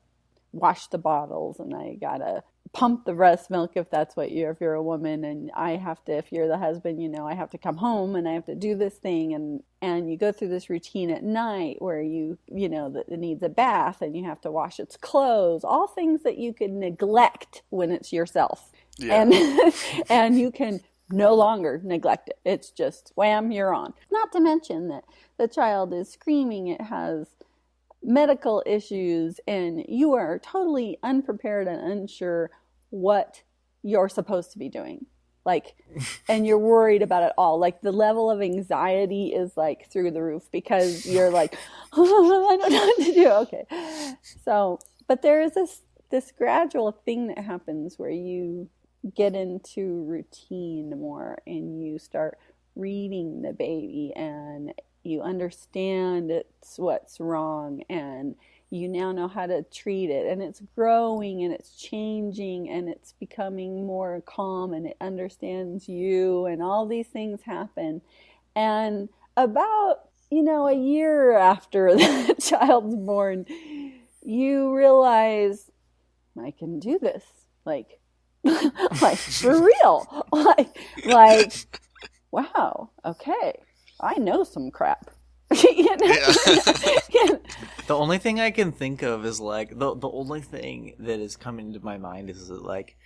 wash the bottles, and I gotta pump the breast milk if you're a woman, and I have to, if you're the husband, I have to come home and I have to do this thing, and you go through this routine at night where that it needs a bath and you have to wash its clothes, all things that you could neglect when it's yourself. Yeah. And and you can no longer neglect it. It's just wham, you're on. Not to mention that the child is screaming, it has medical issues, and you are totally unprepared and unsure what you're supposed to be doing. Like, and you're worried about it all. Like, the level of anxiety is like through the roof because you're like, oh, I don't know what to do. Okay. So, but there is this gradual thing that happens where you get into routine more, and you start reading the baby, and you understand it's what's wrong, and you now know how to treat it, and it's growing and it's changing and it's becoming more calm, and it understands you, and all these things happen. And about a year after the child's born, you realize, I can do this, like for real, like wow, okay, I know some crap. Yeah. The only thing I can think of is like the only thing that is coming to my mind is that, like,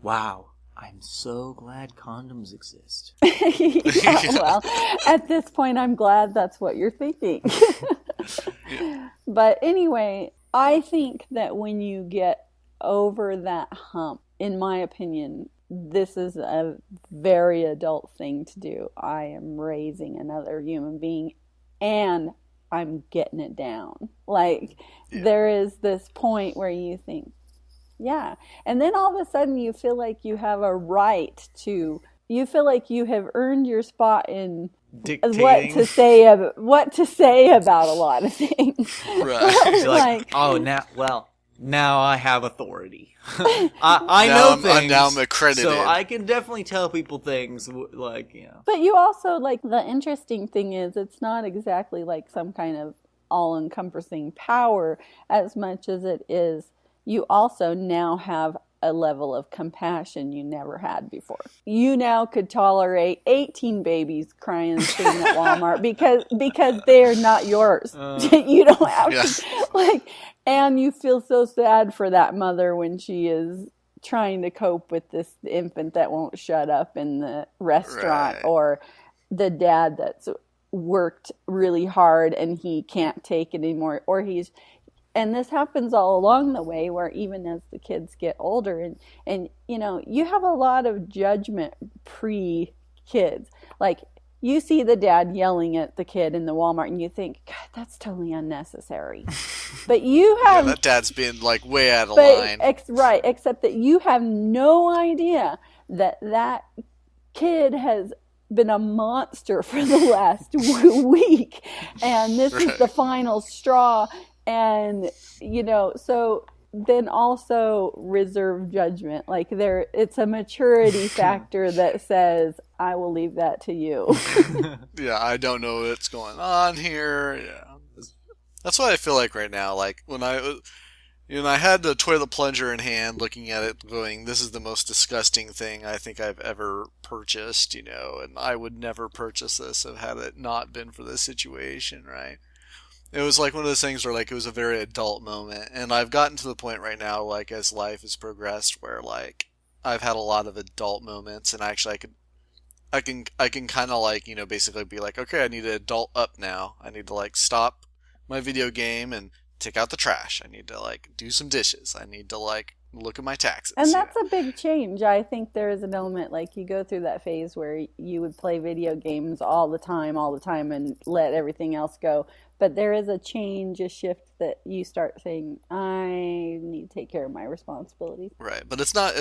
wow, I'm so glad condoms exist. Yeah, well, at this point, I'm glad that's what you're thinking. Yeah. But anyway, I think that when you get over that hump, in my opinion, this is a very adult thing to do. I am raising another human being, and I'm getting it down. Like, there is this point where you think, yeah. And then all of a sudden you feel like you have a right to, you feel like you have earned your spot in Dictating. what to say about a lot of things. Right. You're like, oh, now I have authority. I know things. Now I'm accredited. So I can definitely tell people things, like, But you also, like, the interesting thing is, it's not exactly like some kind of all-encompassing power as much as it is, you also now have a level of compassion you never had before. You now could tolerate 18 babies crying and screaming at Walmart because they're not yours. You don't have to, and you feel so sad for that mother when she is trying to cope with this infant that won't shut up in the restaurant, Right. or the dad that's worked really hard and he can't take it anymore, and this happens all along the way, where even as the kids get older, and you have a lot of judgment pre-kids. Like, you see the dad yelling at the kid in the Walmart, and you think, God, that's totally unnecessary. But you have... that dad's being, like, way out of line. Right, except that you have no idea that kid has been a monster for the last week, and this is the final straw. And, so then also reserve judgment. Like, it's a maturity factor that says, I will leave that to you. Yeah, I don't know what's going on here. Yeah. That's what I feel like right now. Like, when I had the toilet plunger in hand, looking at it, going, this is the most disgusting thing I think I've ever purchased, and I would never purchase this had it not been for this situation, right? It was like one of those things where, like, it was a very adult moment, and I've gotten to the point right now, like, as life has progressed, where, like, I've had a lot of adult moments, and actually I can kind of, like, basically be like, okay, I need to adult up now. I need to, like, stop my video game and take out the trash. I need to, like, do some dishes. I need to, like, look at my taxes. And that's a big change. I think there is an element, like, you go through that phase where you would play video games all the time, and let everything else go. But there is a change, a shift that you start saying, I need to take care of my responsibilities. Right, but it's not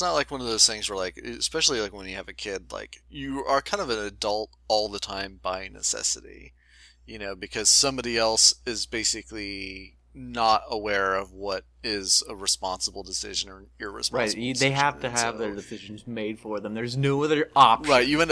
like one of those things where, like, especially like when you have a kid, like, you are kind of an adult all the time by necessity, because somebody else is basically not aware of what is a responsible decision or Right. irresponsible They decision. have to And have their so, decisions made for them. There's no other option. right, you end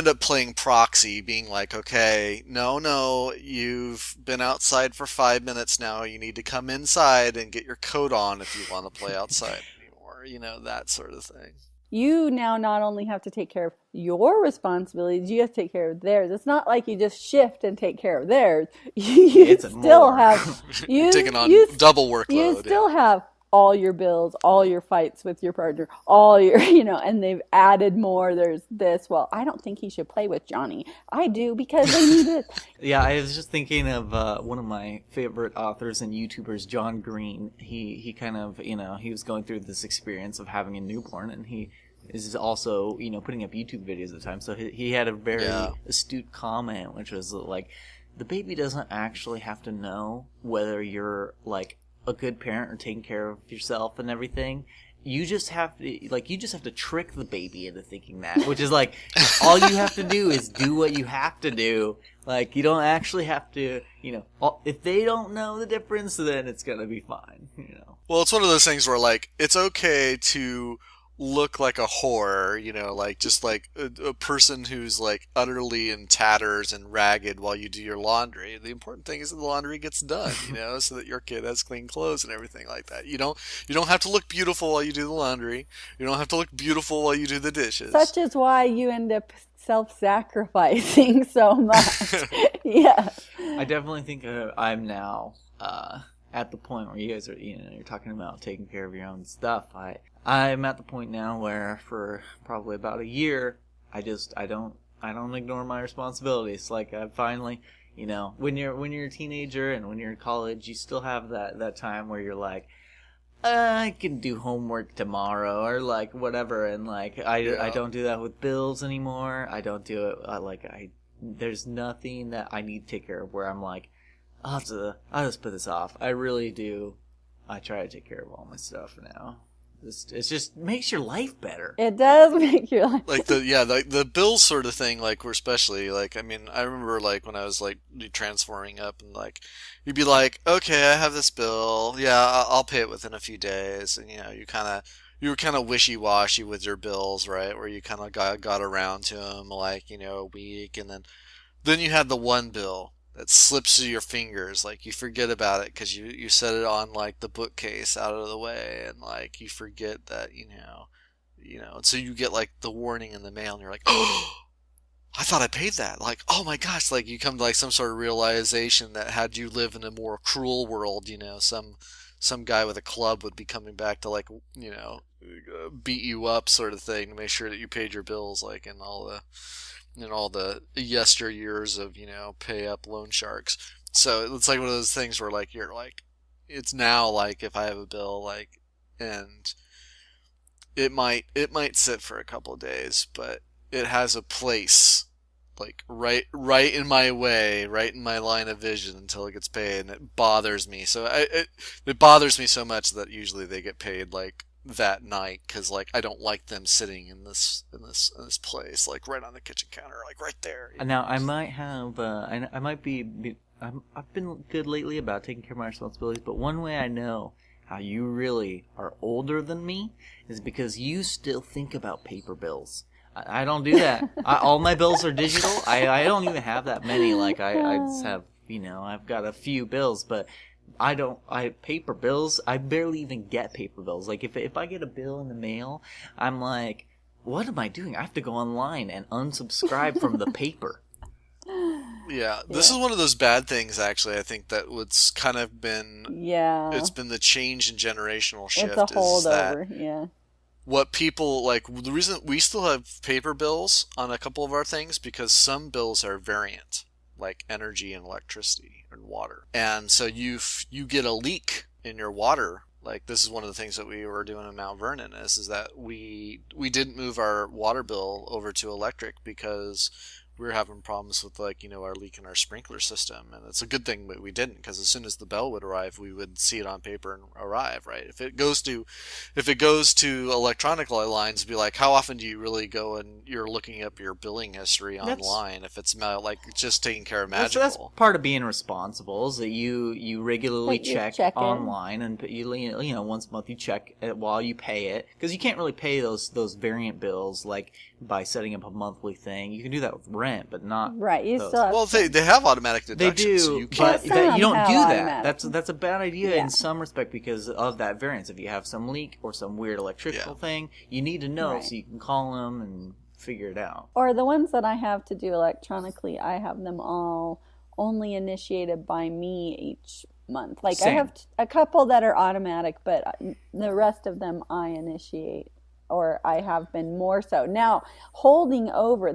up playing proxy, being like, okay, no, you've been outside for 5 minutes now. You need to come inside and get your coat on if you want to play outside anymore. That sort of thing. You now not only have to take care of your responsibilities, you have to take care of theirs. It's not like you just shift and take care of theirs. You It's still more. have you Taking on you double you workload. still Yeah. have all your bills, all your fights with your partner, all your, and they've added more. There's this. Well, I don't think he should play with Johnny. I do because they need it. Yeah, I was just thinking of one of my favorite authors and YouTubers, John Green. He kind of, he was going through this experience of having a newborn, and he is also, putting up YouTube videos at the time. So he had a very astute comment, which was like, the baby doesn't actually have to know whether you're like a good parent or taking care of yourself and everything. You just have to trick the baby into thinking that, which is like, all you have to do is do what you have to do. Like, you don't actually have to, if they don't know the difference, then it's gonna be fine. Well, it's one of those things where, like, it's okay to look like a whore, like just like a person who's like utterly in tatters and ragged while you do your laundry. The important thing is that the laundry gets done, so that your kid has clean clothes and everything like that. You don't have to look beautiful while you do the laundry. You don't have to look beautiful while you do the dishes. Such is why you end up self-sacrificing so much. Yeah. I definitely think I'm now at the point where you guys are, you're talking about taking care of your own stuff. I'm at the point now where for probably about a year, I don't ignore my responsibilities. Like, I finally, when you're a teenager and when you're in college, you still have that time where you're like, I can do homework tomorrow or like whatever, and like I don't do that with bills anymore. I don't do it there's nothing that I need to take care of where I'm like, I'll just put this off. I really do. I try to take care of all my stuff now. It just makes your life better. It does make your life Like the bills sort of thing, like, we're especially like, I mean, I remember like when I was like transforming up, and like you'd be like, okay, I have this bill, yeah, I'll pay it within a few days, and you were kind of wishy-washy with your bills, right? Where you kind of got around to them like, a week, and then you had the one bill that slips through your fingers, like you forget about it because you set it on like the bookcase out of the way, and like you forget that and so you get like the warning in the mail, and you're like, oh, I thought I paid that. Like, oh my gosh, like you come to like some sort of realization that had you live in a more cruel world, some guy with a club would be coming back to like, beat you up sort of thing to make sure that you paid your bills, like in all the yesteryears of, pay up loan sharks. So it's like one of those things where like you're like, it's now like if I have a bill, like, and it might sit for a couple of days, but it has a place like right in my way, right in my line of vision until it gets paid, and it bothers me. So it bothers me so much that usually they get paid like that night, because like I don't like them sitting in this place, like right on the kitchen counter, like right there. Now I might have I might be I've been good lately about taking care of my responsibilities, but one way I know how you really are older than me is because you still think about paper bills. I don't do that. All my bills are digital. I don't even have that many. Like I just have, I've got a few bills, but paper bills, I barely even get paper bills. Like if I get a bill in the mail, I'm like, what am I doing? I have to go online and unsubscribe from the paper. Yeah, this is one of those bad things, actually. I think that what's kind of been, it's been the change in generational shift. It's a holdover, is that what people, like, the reason we still have paper bills on a couple of our things, because some bills are variant, like energy and electricity and water. And so you get a leak in your water. Like, this is one of the things that we were doing in Mount Vernon is that we didn't move our water bill over to electric because we were having problems with like, our leak in our sprinkler system, and it's a good thing that we didn't, because as soon as the bell would arrive, we would see it on paper and arrive, right? If it goes to electronic lines, be like, how often do you really go and you're looking up your billing history online? If it's like just taking care of magical. That's part of being responsible, is that you regularly check online, and once a month you check it while you pay it, because you can't really pay those variant bills like by setting up a monthly thing. You can do that with rent, but not right. You those. still have well, they have automatic deductions. They do, so you but you don't do that. Automatic. That's a bad idea in some respect because of that variance. If you have some leak or some weird electrical thing, you need to know so you can call them and figure it out. Or the ones that I have to do electronically, I have them all only initiated by me each month. Like Same. I have a couple that are automatic, but the rest of them I initiate, or I have been more so. Now, holding over,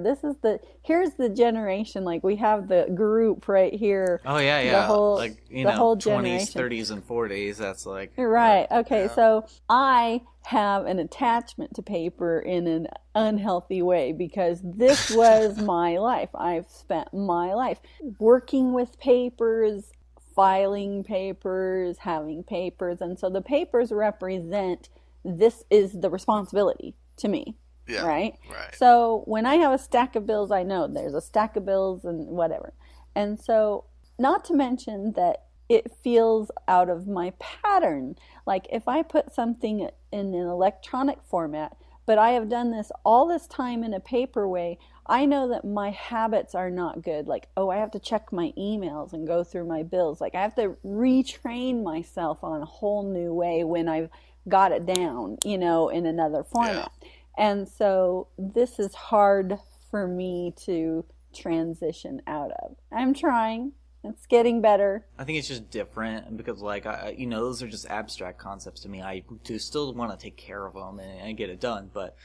here's the generation, like we have the group right here. Oh, yeah. The whole, like, the whole 20s, generation. 30s, and 40s, that's like... Right, okay, so I have an attachment to paper in an unhealthy way because this was my life. I've spent my life working with papers, filing papers, having papers, and so the papers represent... this is the responsibility to me, right? So when I have a stack of bills, I know there's a stack of bills and whatever. And so not to mention that it feels out of my pattern. Like if I put something in an electronic format, but I have done this all this time in a paper way, I know that my habits are not good. Like, I have to check my emails and go through my bills. Like I have to retrain myself on a whole new way when I've got it down, in another format. And so this is hard for me to transition out of. I'm trying. It's getting better. I think it's just different because, like, those are just abstract concepts to me. I do still want to take care of them and get it done, but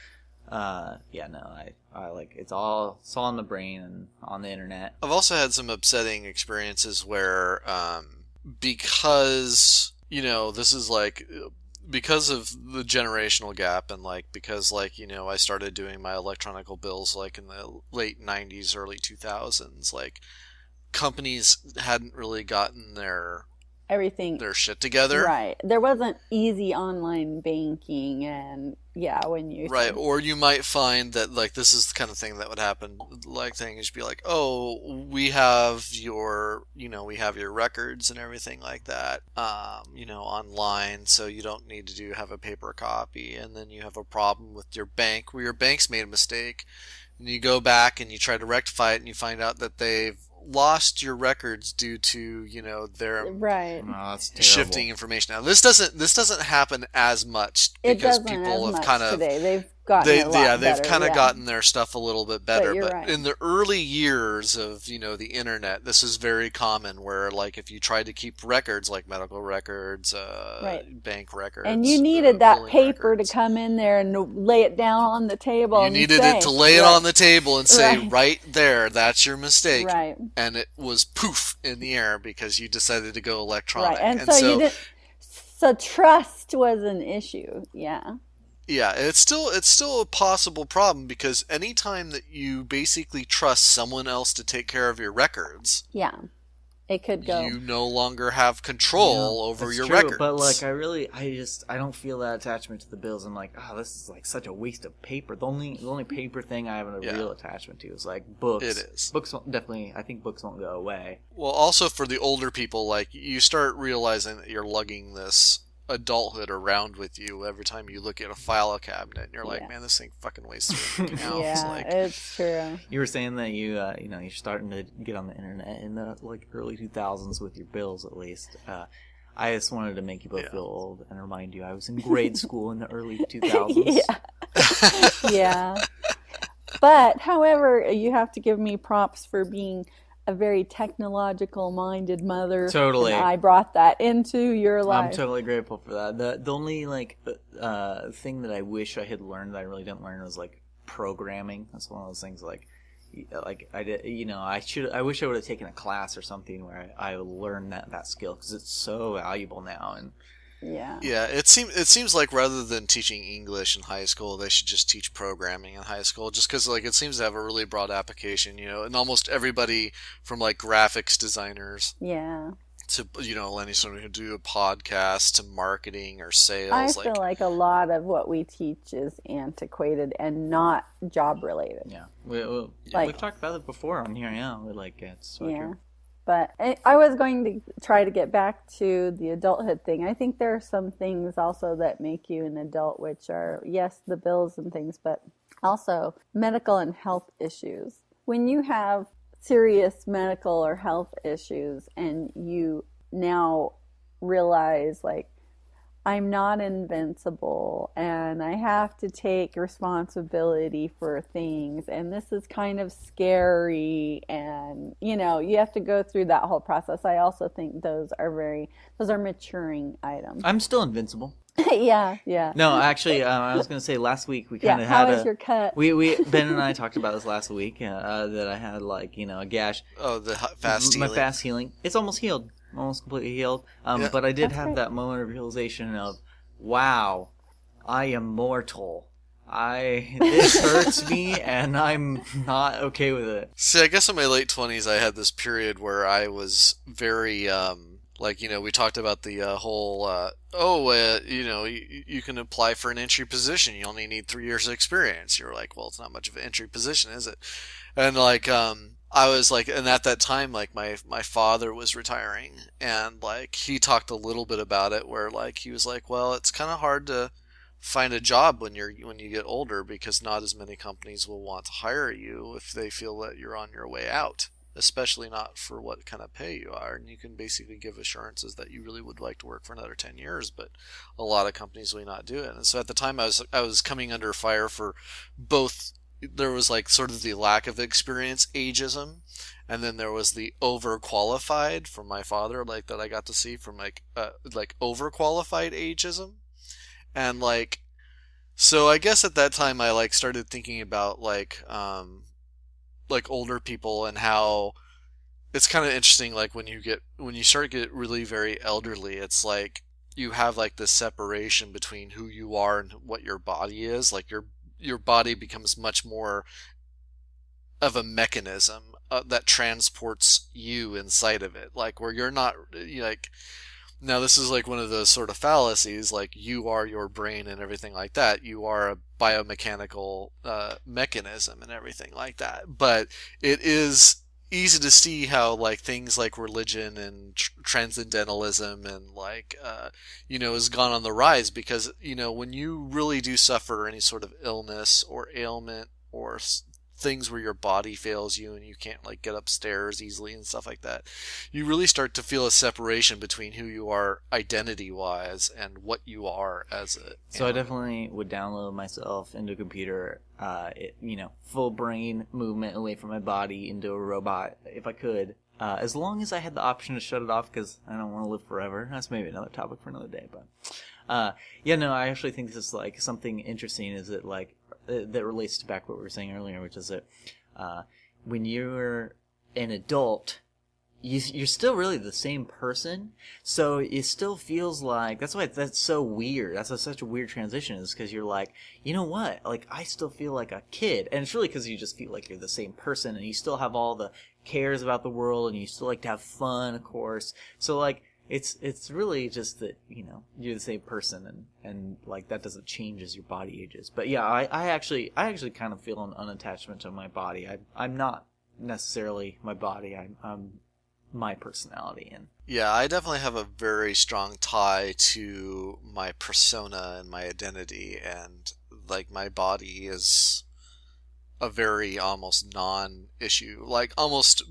I like it's all on the brain and on the internet. I've also had some upsetting experiences where, because this is like. Because of the generational gap and because I started doing my electronical bills in the late 90s, early 2000s, companies hadn't really gotten their shit together. Right. There wasn't easy online banking and right. Or you might find that this is the kind of thing that would happen. Things be like, oh, we have your records and everything like that, online, so you don't need to have a paper copy. And then you have a problem with your bank where your bank's made a mistake, and you go back and you try to rectify it, and you find out that they've lost your records due to their shifting information. Now this doesn't happen as much because people have kind of today. They've gotten their stuff a little bit better. But right. In the early years of the internet, this is very common. Where if you tried to keep records like medical records, bank records, and you needed that paper records. To come in there and lay it down on the table. You needed it to lay it on the table and say, right there, that's your mistake. Right. And it was poof in the air because you decided to go electronic. Right. And so you didn't. So trust was an issue. Yeah. Yeah, it's still a possible problem because anytime that you basically trust someone else to take care of your records, it could go. You no longer have control over your true, records. But I don't feel that attachment to the bills. I'm like, this is such a waste of paper. The only paper thing I have a real attachment to is books. It is. Books definitely. I think books won't go away. Well, also for the older people, you start realizing that you're lugging this adulthood around with you every time you look at a file cabinet, and you're like, man, this thing fucking weighs 300 pounds. It's true. You were saying that you're starting to get on the internet in the early 2000s with your bills, at least. I just wanted to make you both feel old and remind you I was in grade school in the early 2000s. Yeah. But however, you have to give me props for being a very technological-minded mother. Totally. And I brought that into your life. I'm totally grateful for that. The only thing that I wish I had learned that I really didn't learn was programming. That's one of those things I did. I wish I would have taken a class or something where I learned that skill because it's so valuable now. And Yeah. Yeah, it seems like rather than teaching English in high school, they should just teach programming in high school, just because like it seems to have a really broad application, and almost everybody from like graphics designers Yeah. to any sort who do a podcast to marketing or I sales, feel like like a lot of what we teach is antiquated and not job related. Yeah, Like, we've talked about it before on here. Yeah, it's so yeah. true. But I was going to try to get back to the adulthood thing. I think there are some things also that make you an adult, which are, yes, the bills and things, but also medical and health issues. When you have serious medical or health issues and you now realize, like, I'm not invincible and I have to take responsibility for things and this is kind of scary, and you have to go through that whole process. I also think those are maturing items. I'm still invincible. Yeah. No, actually, I was going to say last week we Yeah, kind of how had is your cut? we Ben and I talked about this last week that I had like a gash. oh, the fast My healing. fast healing. It's almost healed. Almost completely healed. Yeah. But I did That's have great. that moment of realization of, wow, I am mortal. This hurts me, and I'm not okay with it. See, I guess in my late 20s, I had this period where I was very, we talked about the whole, you can apply for an entry position. You only need 3 years of experience. You're like, well, it's not much of an entry position, is it? And I was like, and at that time, like my father was retiring, and like he talked a little bit about it, where like he was like, well, it's kind of hard to find a job when you get older, because not as many companies will want to hire you if they feel that you're on your way out, especially not for what kind of pay you are. And you can basically give assurances that you really would like to work for another 10 years, but a lot of companies will not do it. And so at the time I was coming under fire for both. There was like sort of the lack of experience ageism, and then there was the overqualified from my father, like that I got to see from like overqualified ageism. And so I guess at that time I like started thinking about like older people, and how it's kind of interesting, like when you start to get really very elderly, it's like you have like this separation between who you are and what your body is. Like your body becomes much more of a mechanism that transports you inside of it, like where you're not like. Now, this is like one of those sort of fallacies, like you are your brain and everything like that. You are a biomechanical mechanism and everything like that. But it is easy to see how like things like religion and transcendentalism and has gone on the rise, because when you really do suffer any sort of illness or ailment or things where your body fails you and you can't like get upstairs easily and stuff like that, you really start to feel a separation between who you are identity wise and what you are as a So I animal. definitely would download myself into a computer, full brain movement away from my body into a robot if I could, as long as I had the option to shut it off, because I don't want to live forever. That's maybe another topic for another day, but I actually think this is like something interesting. Is it like that relates to back what we were saying earlier, which is that when you're an adult, you're still really the same person, so it still feels like that's so weird. That's such a weird transition, is because you're like, you know what? Like I still feel like a kid, and it's really because you just feel like you're the same person, and you still have all the cares about the world, and you still like to have fun, of course. So like. It's really just that, you're the same person, and like that doesn't change as your body ages. But yeah, I actually kind of feel an unattachment to my body. I'm not necessarily my body. I'm my personality. And Yeah, I definitely have a very strong tie to my persona and my identity, and like my body is a very almost non-issue, like almost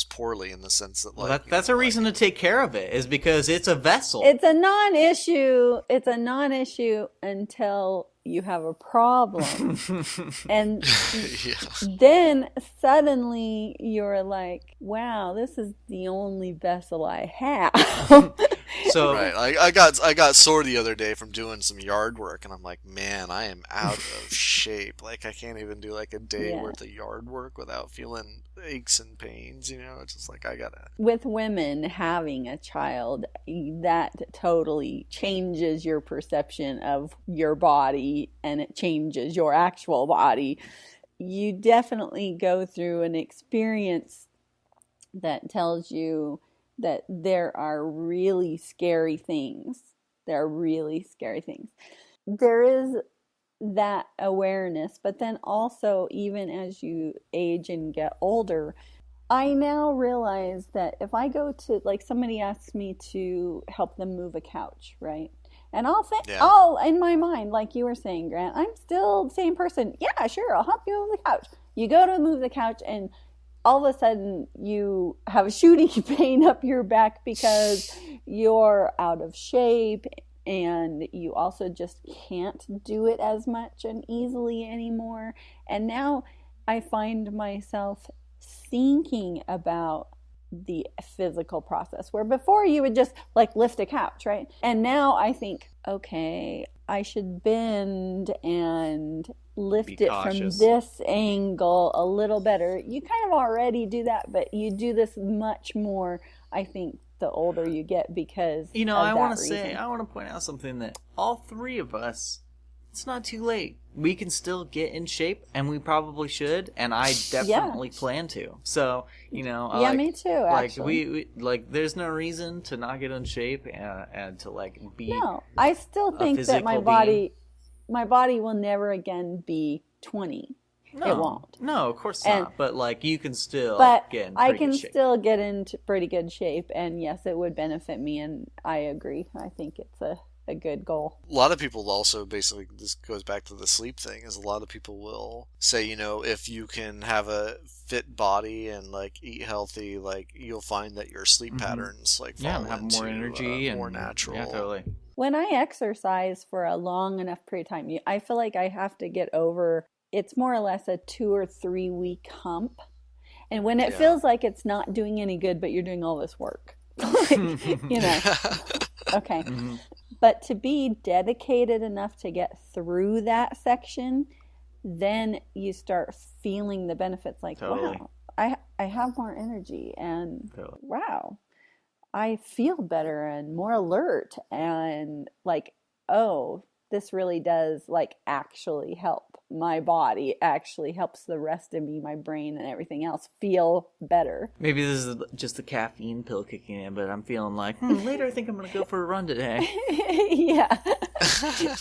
poorly, in the sense that well, like that's a reason to take care of it, is because it's a vessel. It's a non-issue. It's a non-issue until you have a problem. And yeah. then suddenly you're like, wow, this is the only vessel I have. So Right. Like I got sore the other day from doing some yard work, and I'm like, man, I am out of shape. Like I can't even do like a day Yeah. worth of yard work without feeling aches and pains. It's just like I gotta. With women having a child, that totally changes your perception of your body and it changes your actual body. You definitely go through an experience that tells you that there are really scary things. There are really scary things. There is that awareness, but then also, even as you age and get older, I now realize that if I go to, like, somebody asks me to help them move a couch, right? And I'll think, Yeah. oh, in my mind, like you were saying, Grant, I'm still the same person. Yeah, sure, I'll help you move the couch. You go to move the couch, and all of a sudden you have a shooting pain up your back because you're out of shape, and you also just can't do it as much and easily anymore. And now I find myself thinking about the physical process, where before you would just like lift a couch, right? And now I think, okay, I should bend and lift Be it from cautious. this angle a little better. You kind of already do that, but you do this much more, I think, the older you get, because You know, of I that want to reason. say, I want to point out something that all three of us, it's not too late. We can still get in shape, and we probably should, and I definitely plan to. So, Yeah, like, me too, like actually. we like, there's no reason to not get in shape and to like be No, I still a think that physical being. my body will never again be 20. It No, won't. no, of course And not. But like, you can still but get in I pretty can good shape. still get into pretty good shape, and yes, it would benefit me, and I agree. I think it's a good goal. A lot of people also basically, this goes back to the sleep thing, is a lot of people will say, if you can have a fit body and like eat healthy, like you'll find that your sleep patterns like Yeah, fall and have into more energy more and natural. yeah, totally. When I exercise for a long enough period of time, I feel like I have to get over, it's more or less a 2 or 3 week hump. And when it Yeah. feels like it's not doing any good, but you're doing all this work, like, okay. Mhm. But to be dedicated enough to get through that section, then you start feeling the benefits, like, Totally. wow, I have more energy, and Totally. wow, I feel better and more alert, and like, oh, this really does like actually help my body, actually helps the rest of me, my brain and everything else feel better. Maybe this is just the caffeine pill kicking in, but I'm feeling like, later I think I'm going to go for a run today. Yeah.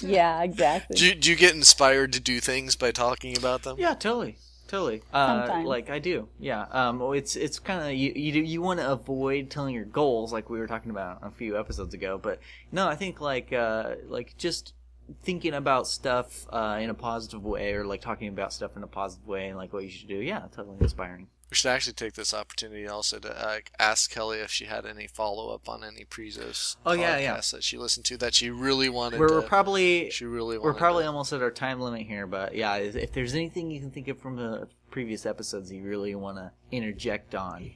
Yeah, exactly. Do you get inspired to do things by talking about them? Yeah, totally. Sometimes. Like I do. Yeah. It's kind of you want to avoid telling your goals, like we were talking about a few episodes ago. But no, I think like just thinking about stuff in a positive way, or like talking about stuff in a positive way, and like what you should do. Yeah, totally inspiring. We should actually take this opportunity also to ask Kelly if she had any follow up on any Prezos podcasts that she listened to that she really wanted. We're probably almost almost at our time limit here, but yeah, if there's anything you can think of from the previous episodes you really want to interject on.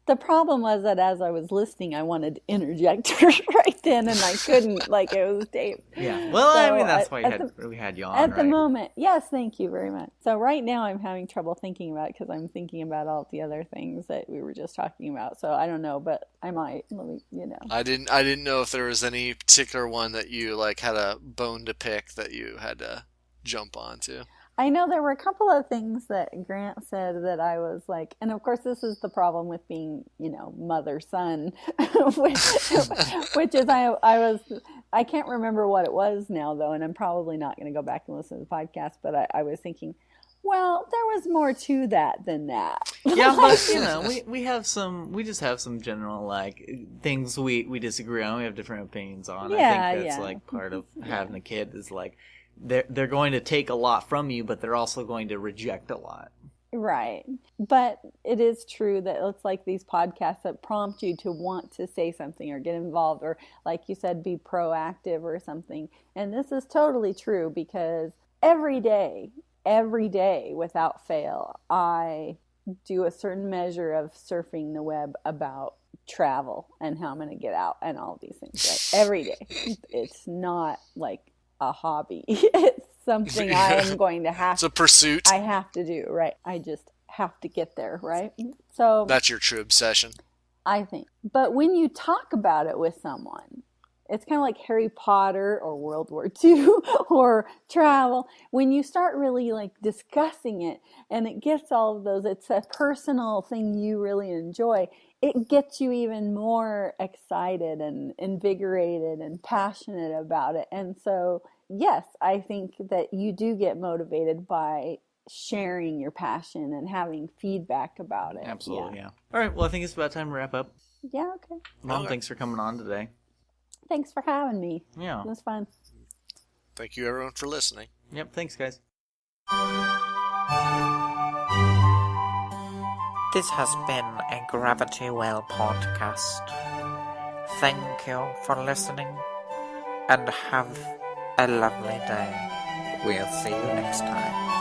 The problem was that as I was listening, I wanted to interject right then, and I couldn't. Like, it was taped. Yeah. Well, So I mean, that's why we had you on, at the right? moment. Yes, thank you very much. So right now I'm having trouble thinking about it because I'm thinking about all the other things that we were just talking about. So I don't know, but I might. I didn't know if there was any particular one that you like had a bone to pick that you had to jump onto. I know there were a couple of things that Grant said that I was like, and of course this is the problem with being, mother son, which is I can't remember what it was now though, and I'm probably not going to go back and listen to the podcast, but I was thinking, well, there was more to that than that. Yeah, but we just have some general like things we disagree on. We have different opinions on. I think that's like part of having a kid is like they're going to take a lot from you, but they're also going to reject a lot. Right. But it is true that it's like these podcasts that prompt you to want to say something or get involved, or like you said, be proactive or something. And this is totally true because every day without fail, I do a certain measure of surfing the web about travel and how I'm going to get out and all these things, right? Every day. It's not like a hobby. It's something I am going to have. It's a pursuit. I have to do, right? I just have to get there, right? So that's your true obsession, I think. But when you talk about it with someone, it's kind of like Harry Potter or World War II or travel. When you start really like discussing it and it gets all of those, it's a personal thing you really enjoy. It gets you even more excited and invigorated and passionate about it. And so, yes, I think that you do get motivated by sharing your passion and having feedback about it. Absolutely, yeah. All right, well, I think it's about time to wrap up. Yeah, okay. Mom, thanks for coming on today. Thanks for having me. Yeah. It was fun. Thank you, everyone, for listening. Yep, thanks, guys. This has been a Gravity Well podcast. Thank you for listening, and have a lovely day. We'll see you next time.